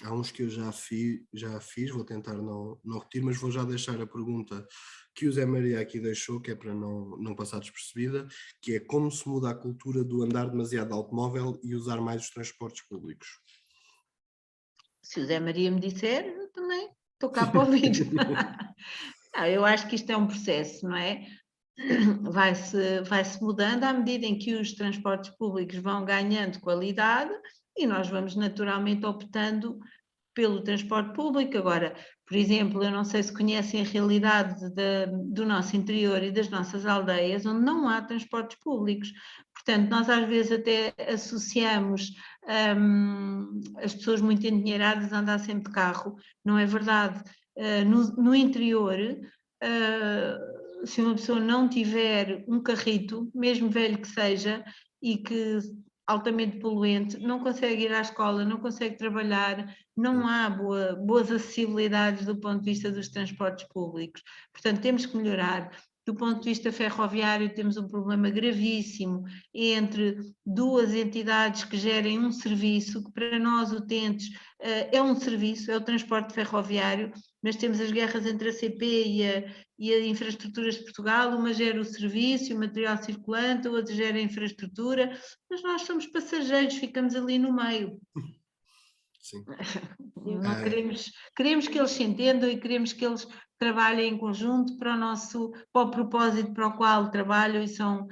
Há uns que eu já fiz, vou tentar não repetir, mas vou já deixar a pergunta que o Zé Maria aqui deixou, que é para não passar despercebida, que é como se muda a cultura do andar demasiado de automóvel e usar mais os transportes públicos. Se o Zé Maria me disser, eu também estou cá para ouvir. Não, eu acho que isto é um processo, não é? Vai-se mudando à medida em que os transportes públicos vão ganhando qualidade e nós vamos naturalmente optando pelo transporte público. Agora, por exemplo, eu não sei se conhecem a realidade do nosso interior e das nossas aldeias, onde não há transportes públicos. Portanto, nós às vezes até associamos as pessoas muito endinheiradas a andar sempre de carro. Não é verdade. No interior, se uma pessoa não tiver um carrito, mesmo velho que seja, e que altamente poluente, não consegue ir à escola, não consegue trabalhar, não há boas acessibilidades do ponto de vista dos transportes públicos. Portanto, temos que melhorar. Do ponto de vista ferroviário, temos um problema gravíssimo entre duas entidades que gerem um serviço, que para nós, utentes, é um serviço, é o transporte ferroviário, mas temos as guerras entre a CP e a Infraestruturas de Portugal, uma gera o serviço, o material circulante, a outra gera a infraestrutura, mas nós somos passageiros, ficamos ali no meio. Sim. Não queremos que eles se entendam e queremos que eles trabalhem em conjunto para o propósito para o qual trabalham e são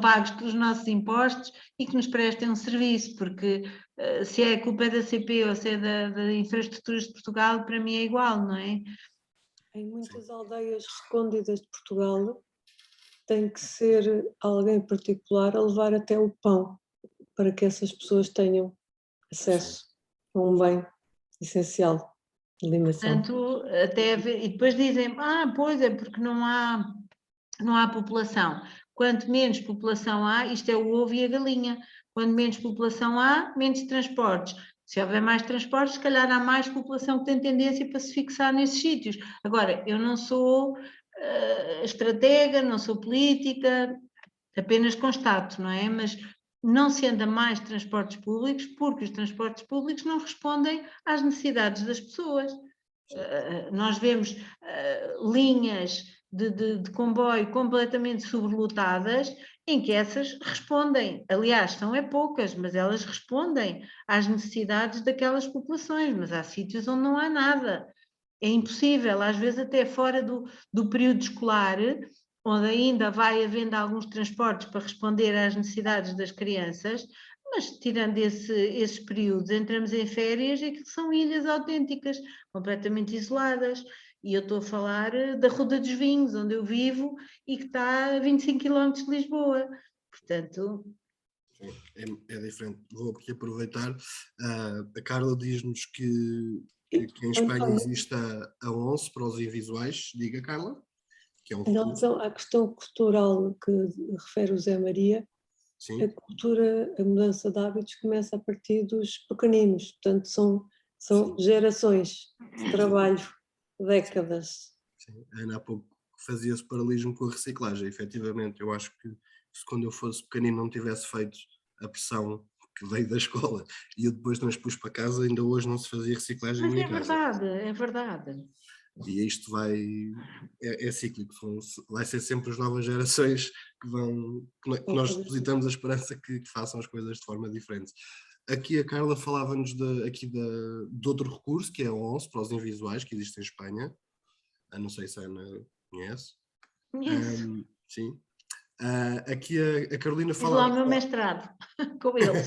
pagos pelos nossos impostos e que nos prestem um serviço, porque se é a culpa da CP ou se é da Infraestruturas de Portugal, para mim é igual, não é? Em muitas aldeias recônditas de Portugal tem que ser alguém particular a levar até o pão para que essas pessoas tenham acesso a um bem essencial de alimentação. Portanto, e depois dizem, pois é porque não há população. Quanto menos população há, isto é o ovo e a galinha, quanto menos população há, menos transportes. Se houver mais transportes, se calhar há mais população que tem tendência para se fixar nesses sítios. Agora, eu não sou estratega, não sou política, apenas constato, não é? Mas não se anda mais transportes públicos porque os transportes públicos não respondem às necessidades das pessoas. Nós vemos linhas de comboio completamente sobrelotadas, em que essas respondem, aliás, são poucas, mas elas respondem às necessidades daquelas populações, mas há sítios onde não há nada. É impossível, às vezes até fora do período escolar, onde ainda vai havendo alguns transportes para responder às necessidades das crianças, mas tirando esses períodos, entramos em férias e que são ilhas autênticas, completamente isoladas. E eu estou a falar da Ruda dos Vinhos, onde eu vivo e que está a 25 km de Lisboa. Portanto, É diferente. Vou aqui aproveitar. A Carla diz-nos que em Espanha António, existe a 11 para os invisuais. Diga, Carla, que é um em recurso. relação à questão cultural que refere o Zé Maria, Sim, a cultura, a mudança de hábitos começa a partir dos pequeninos, portanto são sim, gerações de trabalho, décadas. sim. A Ana há pouco fazia-se paralelismo com a reciclagem. Efetivamente, eu acho que se quando eu fosse pequenino não tivesse feito a pressão que veio da escola e eu depois transpus para casa, ainda hoje não se fazia reciclagem em Mas minha é casa. verdade, é verdade. E isto é cíclico, vai ser sempre as novas gerações que nós depositamos a esperança que façam as coisas de forma diferente. Aqui a Carla falava-nos de outro recurso, que é o 11 para os invisuais, que existe em Espanha. Não sei se a Ana conhece. Conheço. Sim. Aqui a Carolina Fiz lá o fala. meu mestrado com eles.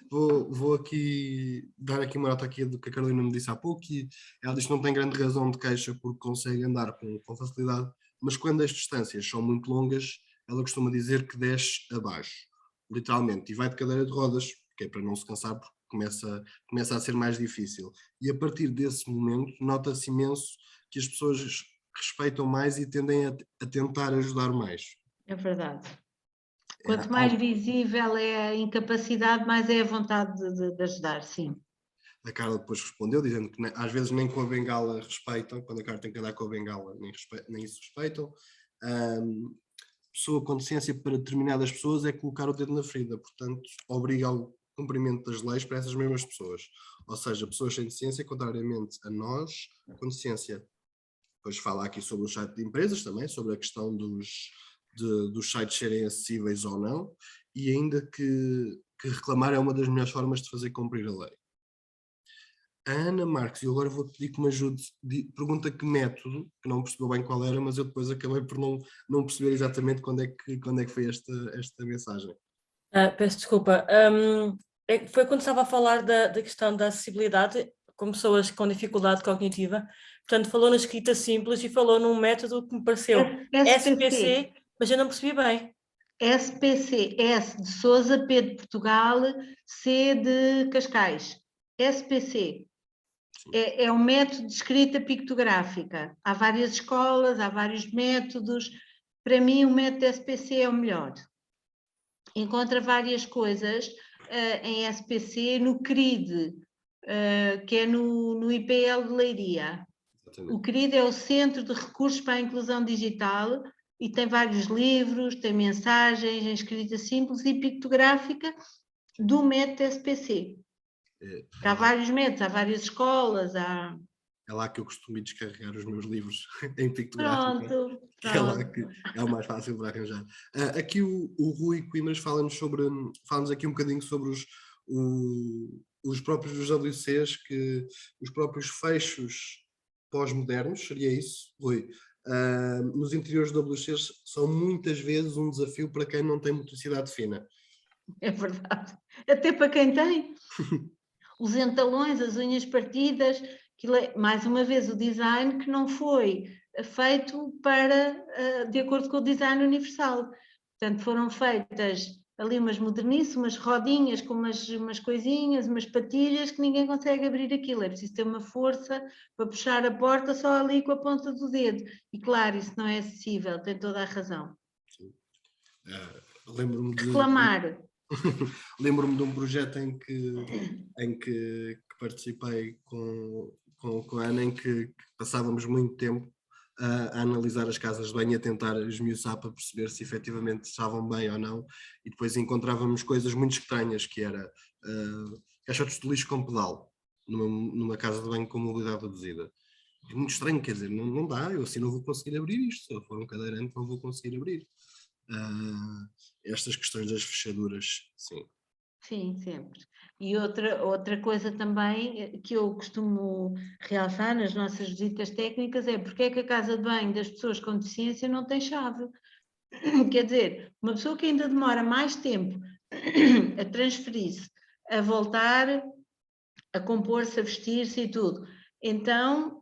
Vou aqui dar aqui uma nota aqui do que a Carolina me disse há pouco, que ela diz que não tem grande razão de queixa porque consegue andar com facilidade, mas quando as distâncias são muito longas, ela costuma dizer que desce abaixo, literalmente, e vai de cadeira de rodas, que é para não se cansar, porque começa a ser mais difícil. E a partir desse momento, nota-se imenso que as pessoas respeitam mais e tendem a tentar ajudar mais. É verdade. Era Quanto mais algo. visível é a incapacidade, mais é a vontade de ajudar, sim. A Carla depois respondeu, dizendo que às vezes nem com a bengala respeitam, quando a Carla tem que andar com a bengala, nem isso respeitam. Pessoa com deficiência para determinadas pessoas é colocar o dedo na ferida, portanto, obriga ao cumprimento das leis para essas mesmas pessoas. Ou seja, pessoas sem deficiência, contrariamente a nós, com deficiência. Depois fala aqui sobre o site de empresas também, sobre a questão dos sites serem acessíveis ou não, e ainda que reclamar é uma das melhores formas de fazer cumprir a lei. A Ana Marques, e agora vou pedir que me ajude, pergunta que método, que não percebeu bem qual era, mas eu depois acabei por não perceber exatamente quando é que foi esta mensagem. Peço desculpa. Foi quando estava a falar da questão da acessibilidade com pessoas com dificuldade cognitiva. Portanto, falou na escrita simples e falou num método que me pareceu SPC, mas eu não percebi bem. SPC, S de Sousa, P de Portugal, C de Cascais. SPC. É um método de escrita pictográfica. Há várias escolas, há vários métodos. Para mim, o método SPC é o melhor. Encontra várias coisas em SPC no CRID, que é no IPL de Leiria. Exatamente. O CRID é o Centro de Recursos para a Inclusão Digital e tem vários livros, tem mensagens em escrita simples e pictográfica do método SPC. Há vários métodos, há várias escolas, há... É lá que eu costumo descarregar os meus livros em pictográfica. Pronto. É lá que é o mais fácil para arranjar. Aqui o Rui Coimbras fala-nos aqui um bocadinho sobre os próprios WCs, que os próprios fechos pós-modernos, seria isso, Rui? Nos interiores de WCs são muitas vezes um desafio para quem não tem motricidade fina. É verdade. Até para quem tem. Os entalões, as unhas partidas, mais uma vez o design que não foi feito de acordo com o design universal. Portanto, foram feitas ali umas modernices, umas rodinhas com umas coisinhas, umas patilhas que ninguém consegue abrir aquilo. É preciso ter uma força para puxar a porta só ali com a ponta do dedo. E claro, isso não é acessível, tem toda a razão. Lembro-me de... Reclamar. Lembro-me de um projeto em que participei com a Ana, em que passávamos muito tempo a analisar as casas de banho e a tentar esmiuçar para perceber se efetivamente estavam bem ou não, e depois encontrávamos coisas muito estranhas, que era caixotes de lixo com pedal numa casa de banho com mobilidade reduzida. É muito estranho, quer dizer, não dá, eu assim não vou conseguir abrir isto, se eu for um cadeirante não vou conseguir abrir. Estas questões das fechaduras, sim. Sim, sempre. E outra coisa também que eu costumo realçar nas nossas visitas técnicas é porque é que a casa de banho das pessoas com deficiência não tem chave. Quer dizer, uma pessoa que ainda demora mais tempo a transferir-se, a voltar, a compor-se, a vestir-se e tudo. Então,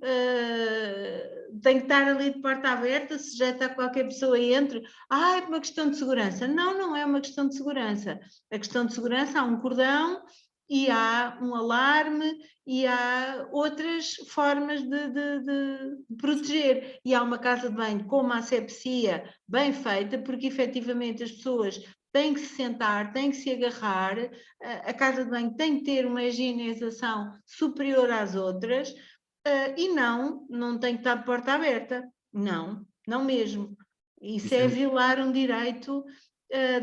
tem que estar ali de porta aberta, sujeita a qualquer pessoa e entre. É uma questão de segurança. Não, não é uma questão de segurança. A questão de segurança, há um cordão e há um alarme e há outras formas de proteger. E há uma casa de banho com uma asepsia bem feita, porque efetivamente as pessoas têm que se sentar, têm que se agarrar, a casa de banho tem que ter uma higienização superior às outras, e não tem que estar de porta aberta. Não, não mesmo. Isso é violar um direito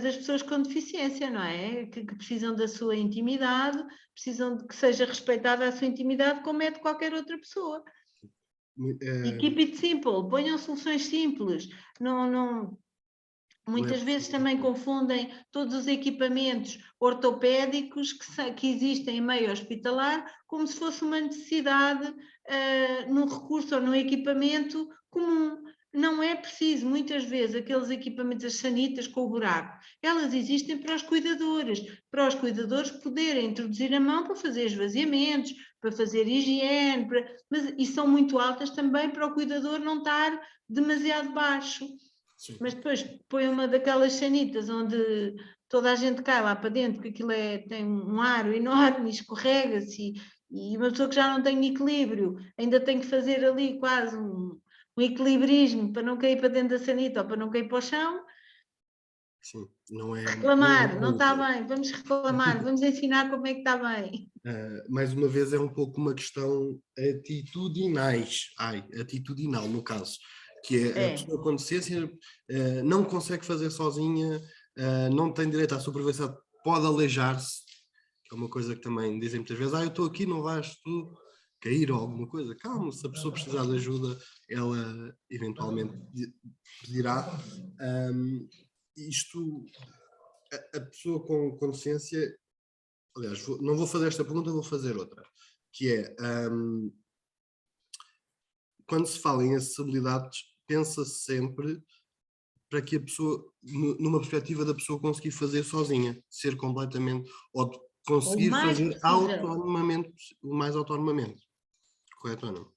das pessoas com deficiência, não é? Que precisam da sua intimidade, precisam de que seja respeitada a sua intimidade como é de qualquer outra pessoa. E keep it simple, ponham soluções simples. Muitas vezes também confundem todos os equipamentos ortopédicos que existem em meio hospitalar como se fosse uma necessidade num recurso ou num equipamento comum. Não é preciso, muitas vezes, aqueles equipamentos, as sanitas com o buraco, elas existem para os cuidadores poderem introduzir a mão para fazer esvaziamentos, para fazer higiene, e são muito altas também para o cuidador não estar demasiado baixo. Sim. Mas depois põe uma daquelas sanitas onde toda a gente cai lá para dentro, porque aquilo tem um aro enorme, escorrega-se, e uma pessoa que já não tem equilíbrio ainda tem que fazer ali quase um equilibrismo para não cair para dentro da sanita ou para não cair para o chão. Sim, não é. Reclamar, não está bem, vamos reclamar, vamos ensinar como é que está bem. Mais uma vez, é um pouco uma questão atitudinal, no caso. Que é a pessoa com deficiência não consegue fazer sozinha, não tem direito à supervisão, pode aleijar-se, que é uma coisa que também dizem muitas vezes, eu estou aqui, não vais tu cair ou alguma coisa. Calma, se a pessoa precisar de ajuda, ela eventualmente pedirá. A pessoa com deficiência, aliás, não vou fazer esta pergunta, vou fazer outra, que é... quando se fala em acessibilidades, pensa-se sempre para que a pessoa, numa perspectiva da pessoa conseguir fazer sozinha, ser completamente, ou conseguir fazer autonomamente, o mais autonomamente. Correto ou não?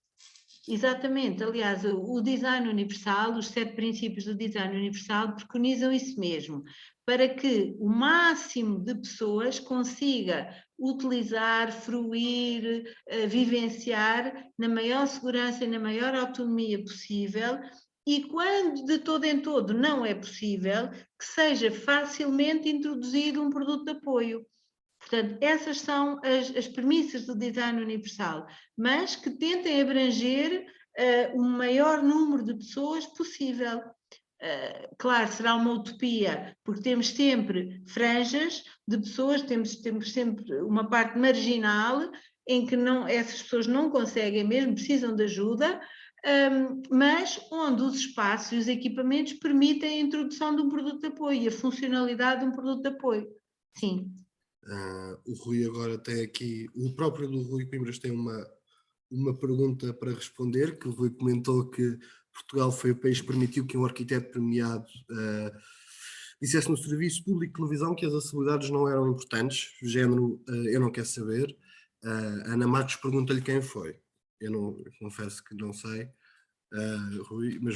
Exatamente, aliás, o design universal, os 7 princípios do design universal preconizam isso mesmo, para que o máximo de pessoas consiga utilizar, fruir, vivenciar na maior segurança e na maior autonomia possível, e quando de todo em todo não é possível, que seja facilmente introduzido um produto de apoio. Portanto, essas são as premissas do design universal, mas que tentem abranger o maior número de pessoas possível. Claro, será uma utopia, porque temos sempre franjas de pessoas, temos sempre uma parte marginal em que essas pessoas não conseguem mesmo, precisam de ajuda, mas onde os espaços e os equipamentos permitem a introdução de um produto de apoio e a funcionalidade de um produto de apoio. Sim. O Rui agora tem aqui, o próprio do Rui Coimbras tem uma pergunta para responder, que o Rui comentou que Portugal foi o país que permitiu que um arquiteto premiado dissesse no serviço público de televisão que as acessibilidades não eram importantes, género, eu não quero saber. Ana Marques pergunta-lhe quem foi. Eu confesso que não sei, Rui, mas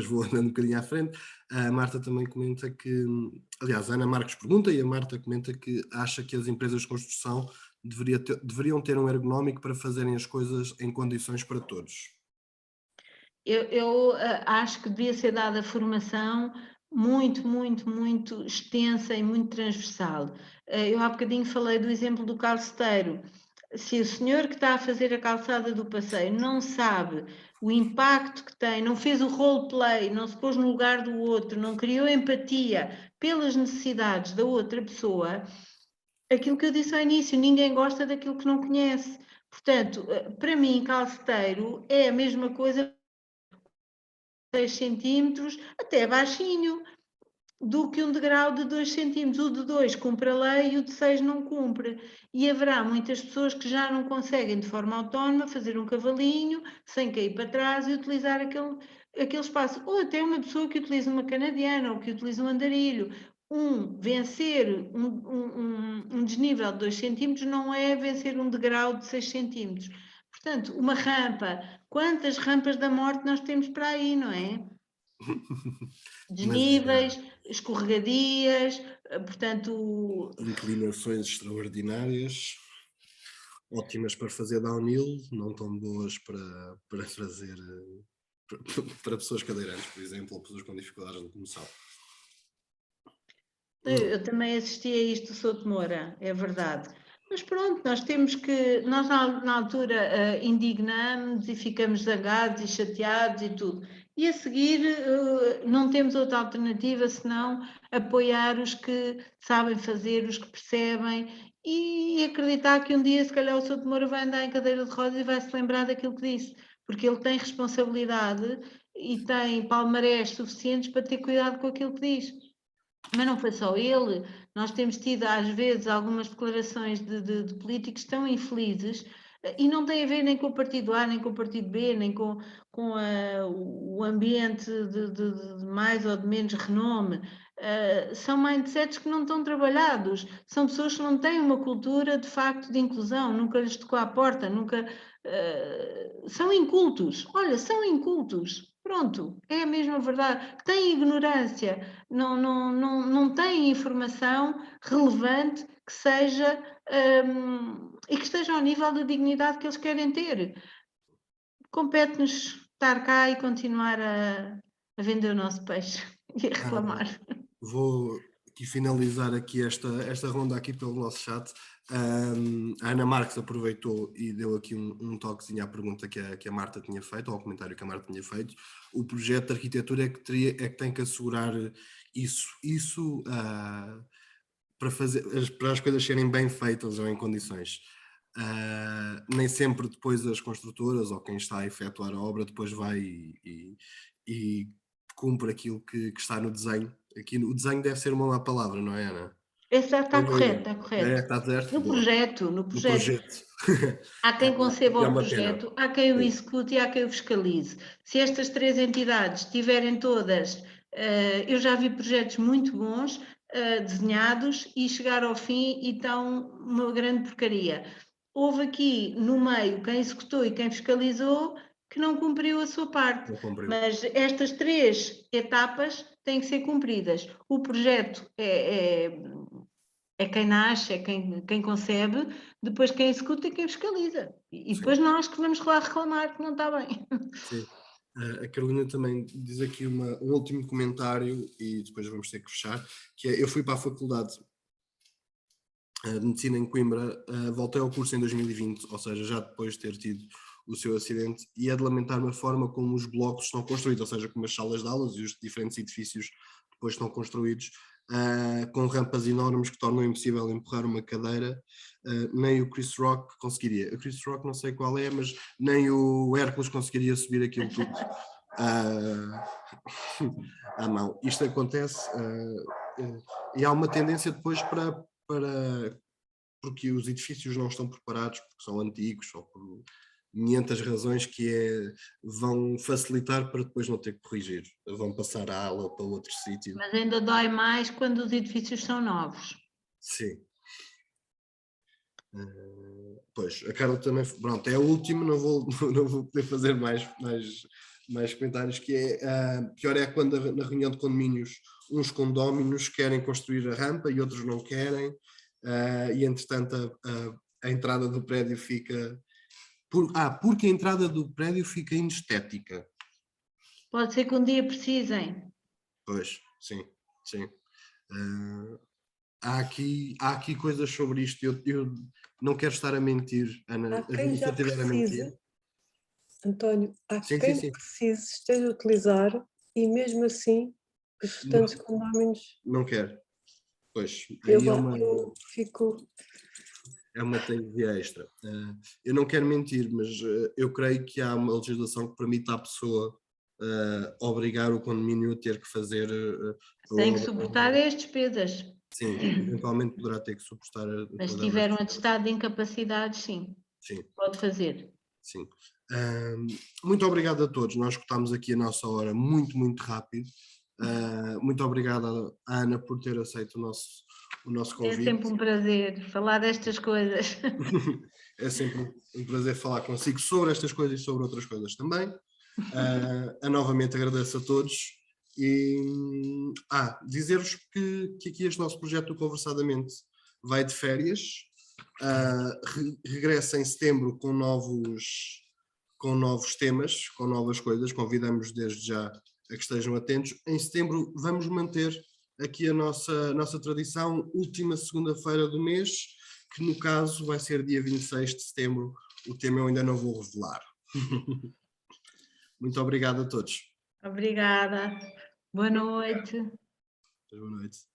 vou andando um bocadinho à frente. A Marta também comenta que, aliás, a Ana Marques pergunta e a Marta comenta que acha que as empresas de construção deveriam ter um ergonómico para fazerem as coisas em condições para todos. Eu acho que devia ser dada formação muito, muito, muito extensa e muito transversal. Eu há bocadinho falei do exemplo do calceteiro. Se o senhor que está a fazer a calçada do passeio não sabe o impacto que tem, não fez o roleplay, não se pôs no lugar do outro, não criou empatia pelas necessidades da outra pessoa, aquilo que eu disse ao início, ninguém gosta daquilo que não conhece. Portanto, para mim, calceteiro é a mesma coisa, 6 centímetros, até baixinho, do que um degrau de 2 centímetros. O de 2 cumpre a lei e o de 6 não cumpre. E haverá muitas pessoas que já não conseguem de forma autónoma fazer um cavalinho, sem cair para trás e utilizar aquele espaço. Ou até uma pessoa que utiliza uma canadiana ou que utiliza um andarilho. Vencer um desnível de 2 centímetros não é vencer um degrau de 6 centímetros. Portanto, uma rampa, quantas rampas da morte nós temos para aí, não é? Desníveis, escorregadias, portanto... Inclinações extraordinárias, ótimas para fazer downhill, não tão boas para fazer... para pessoas cadeirantes, por exemplo, ou pessoas com dificuldades de locomoção. Eu também assisti a isto do Souto Moura, é verdade. Mas pronto, nós temos que, nós na altura indignamos e ficamos zangados e chateados e tudo. E a seguir não temos outra alternativa senão apoiar os que sabem fazer, os que percebem e acreditar que um dia se calhar o Souto Moura vai andar em cadeira de rodas e vai se lembrar daquilo que disse, porque ele tem responsabilidade e tem palmarés suficientes para ter cuidado com aquilo que diz. Mas não foi só ele, nós temos tido às vezes algumas declarações de políticos tão infelizes e não tem a ver nem com o partido A, nem com o partido B, nem com o ambiente de mais ou de menos renome. São mindsets que não estão trabalhados, são pessoas que não têm uma cultura de facto de inclusão, nunca lhes tocou à porta, nunca... são incultos, olha, são incultos. Pronto, é a mesma verdade. Têm ignorância, não têm informação relevante que seja e que esteja ao nível da dignidade que eles querem ter. Compete-nos estar cá e continuar a vender o nosso peixe e a reclamar. Vou aqui finalizar aqui esta ronda aqui pelo nosso chat. A Ana Marques aproveitou e deu aqui um toquezinho à pergunta que a Marta tinha feito, ou ao comentário que a Marta tinha feito. O projeto de arquitetura é que tem que assegurar isso para as coisas serem bem feitas ou em condições. Nem sempre depois as construtoras ou quem está a efetuar a obra depois vai e cumpre aquilo que está no desenho. Aqui o desenho deve ser uma má palavra, não é, Ana? Está correto, está correto. Está certo? No projeto. Há quem conceba o projeto, há quem o execute e há quem o fiscalize. Se estas três entidades tiverem todas, eu já vi projetos muito bons desenhados e chegar ao fim e estão uma grande porcaria. Houve aqui no meio quem executou e quem fiscalizou que não cumpriu a sua parte, mas estas três etapas têm que ser cumpridas. O projeto é quem nasce, é quem concebe, depois quem executa e quem fiscaliza. E depois nós que vamos lá reclamar que não está bem. Sim. A Carolina também diz aqui um último comentário e depois vamos ter que fechar, que é, eu fui para a faculdade de Medicina em Coimbra, voltei ao curso em 2020, ou seja, já depois de ter tido o seu acidente, e é de lamentar a forma como os blocos estão construídos, ou seja, como as salas de aulas e os diferentes edifícios depois estão construídos, com rampas enormes que tornam impossível empurrar uma cadeira. Nem o Chris Rock conseguiria. O Chris Rock não sei qual é, mas nem o Hércules conseguiria subir aquilo tudo à mão. Isto acontece e há uma tendência depois porque os edifícios não estão preparados, porque são antigos ou por 500 razões, que vão facilitar para depois não ter que corrigir, vão passar a ala para outro sítio. Mas ainda dói mais quando os edifícios são novos. Sim. Pois, a Carla também, pronto, é a última, não vou poder fazer mais comentários, que é, pior é quando na reunião de condomínios, uns condóminos querem construir a rampa e outros não querem, e entretanto a entrada do prédio fica... porque a entrada do prédio fica inestética. Pode ser que um dia precisem. Pois, sim. Há aqui coisas sobre isto. Eu não quero estar a mentir, Ana. Há quem já precise, António, há quem precise, esteja a utilizar e mesmo assim os restantes condóminos... Não quer. Pois, eu fico... É uma teoria extra. Eu não quero mentir, mas eu creio que há uma legislação que permite à pessoa obrigar o condomínio a ter que fazer... Tem que suportar as despesas. Sim, eventualmente poderá ter que suportar... Mas se tiver um atestado de incapacidade, sim. Pode fazer. Sim. Muito obrigado a todos. Nós escutámos aqui a nossa hora muito, muito rápido. Muito obrigado à Ana por ter aceito o nosso É convite. sempre um prazer falar destas coisas. É sempre um prazer falar consigo sobre estas coisas e sobre outras coisas também. Novamente agradeço a todos e dizer-vos que aqui este nosso projeto do Conversadamente vai de férias, regressa em setembro com novos temas, com novas coisas, convidamos desde já a que estejam atentos. Em setembro vamos manter aqui a nossa tradição, última segunda-feira do mês, que no caso vai ser dia 26 de setembro, o tema eu ainda não vou revelar. Muito obrigado a todos. Obrigada. Boa noite. Boa noite.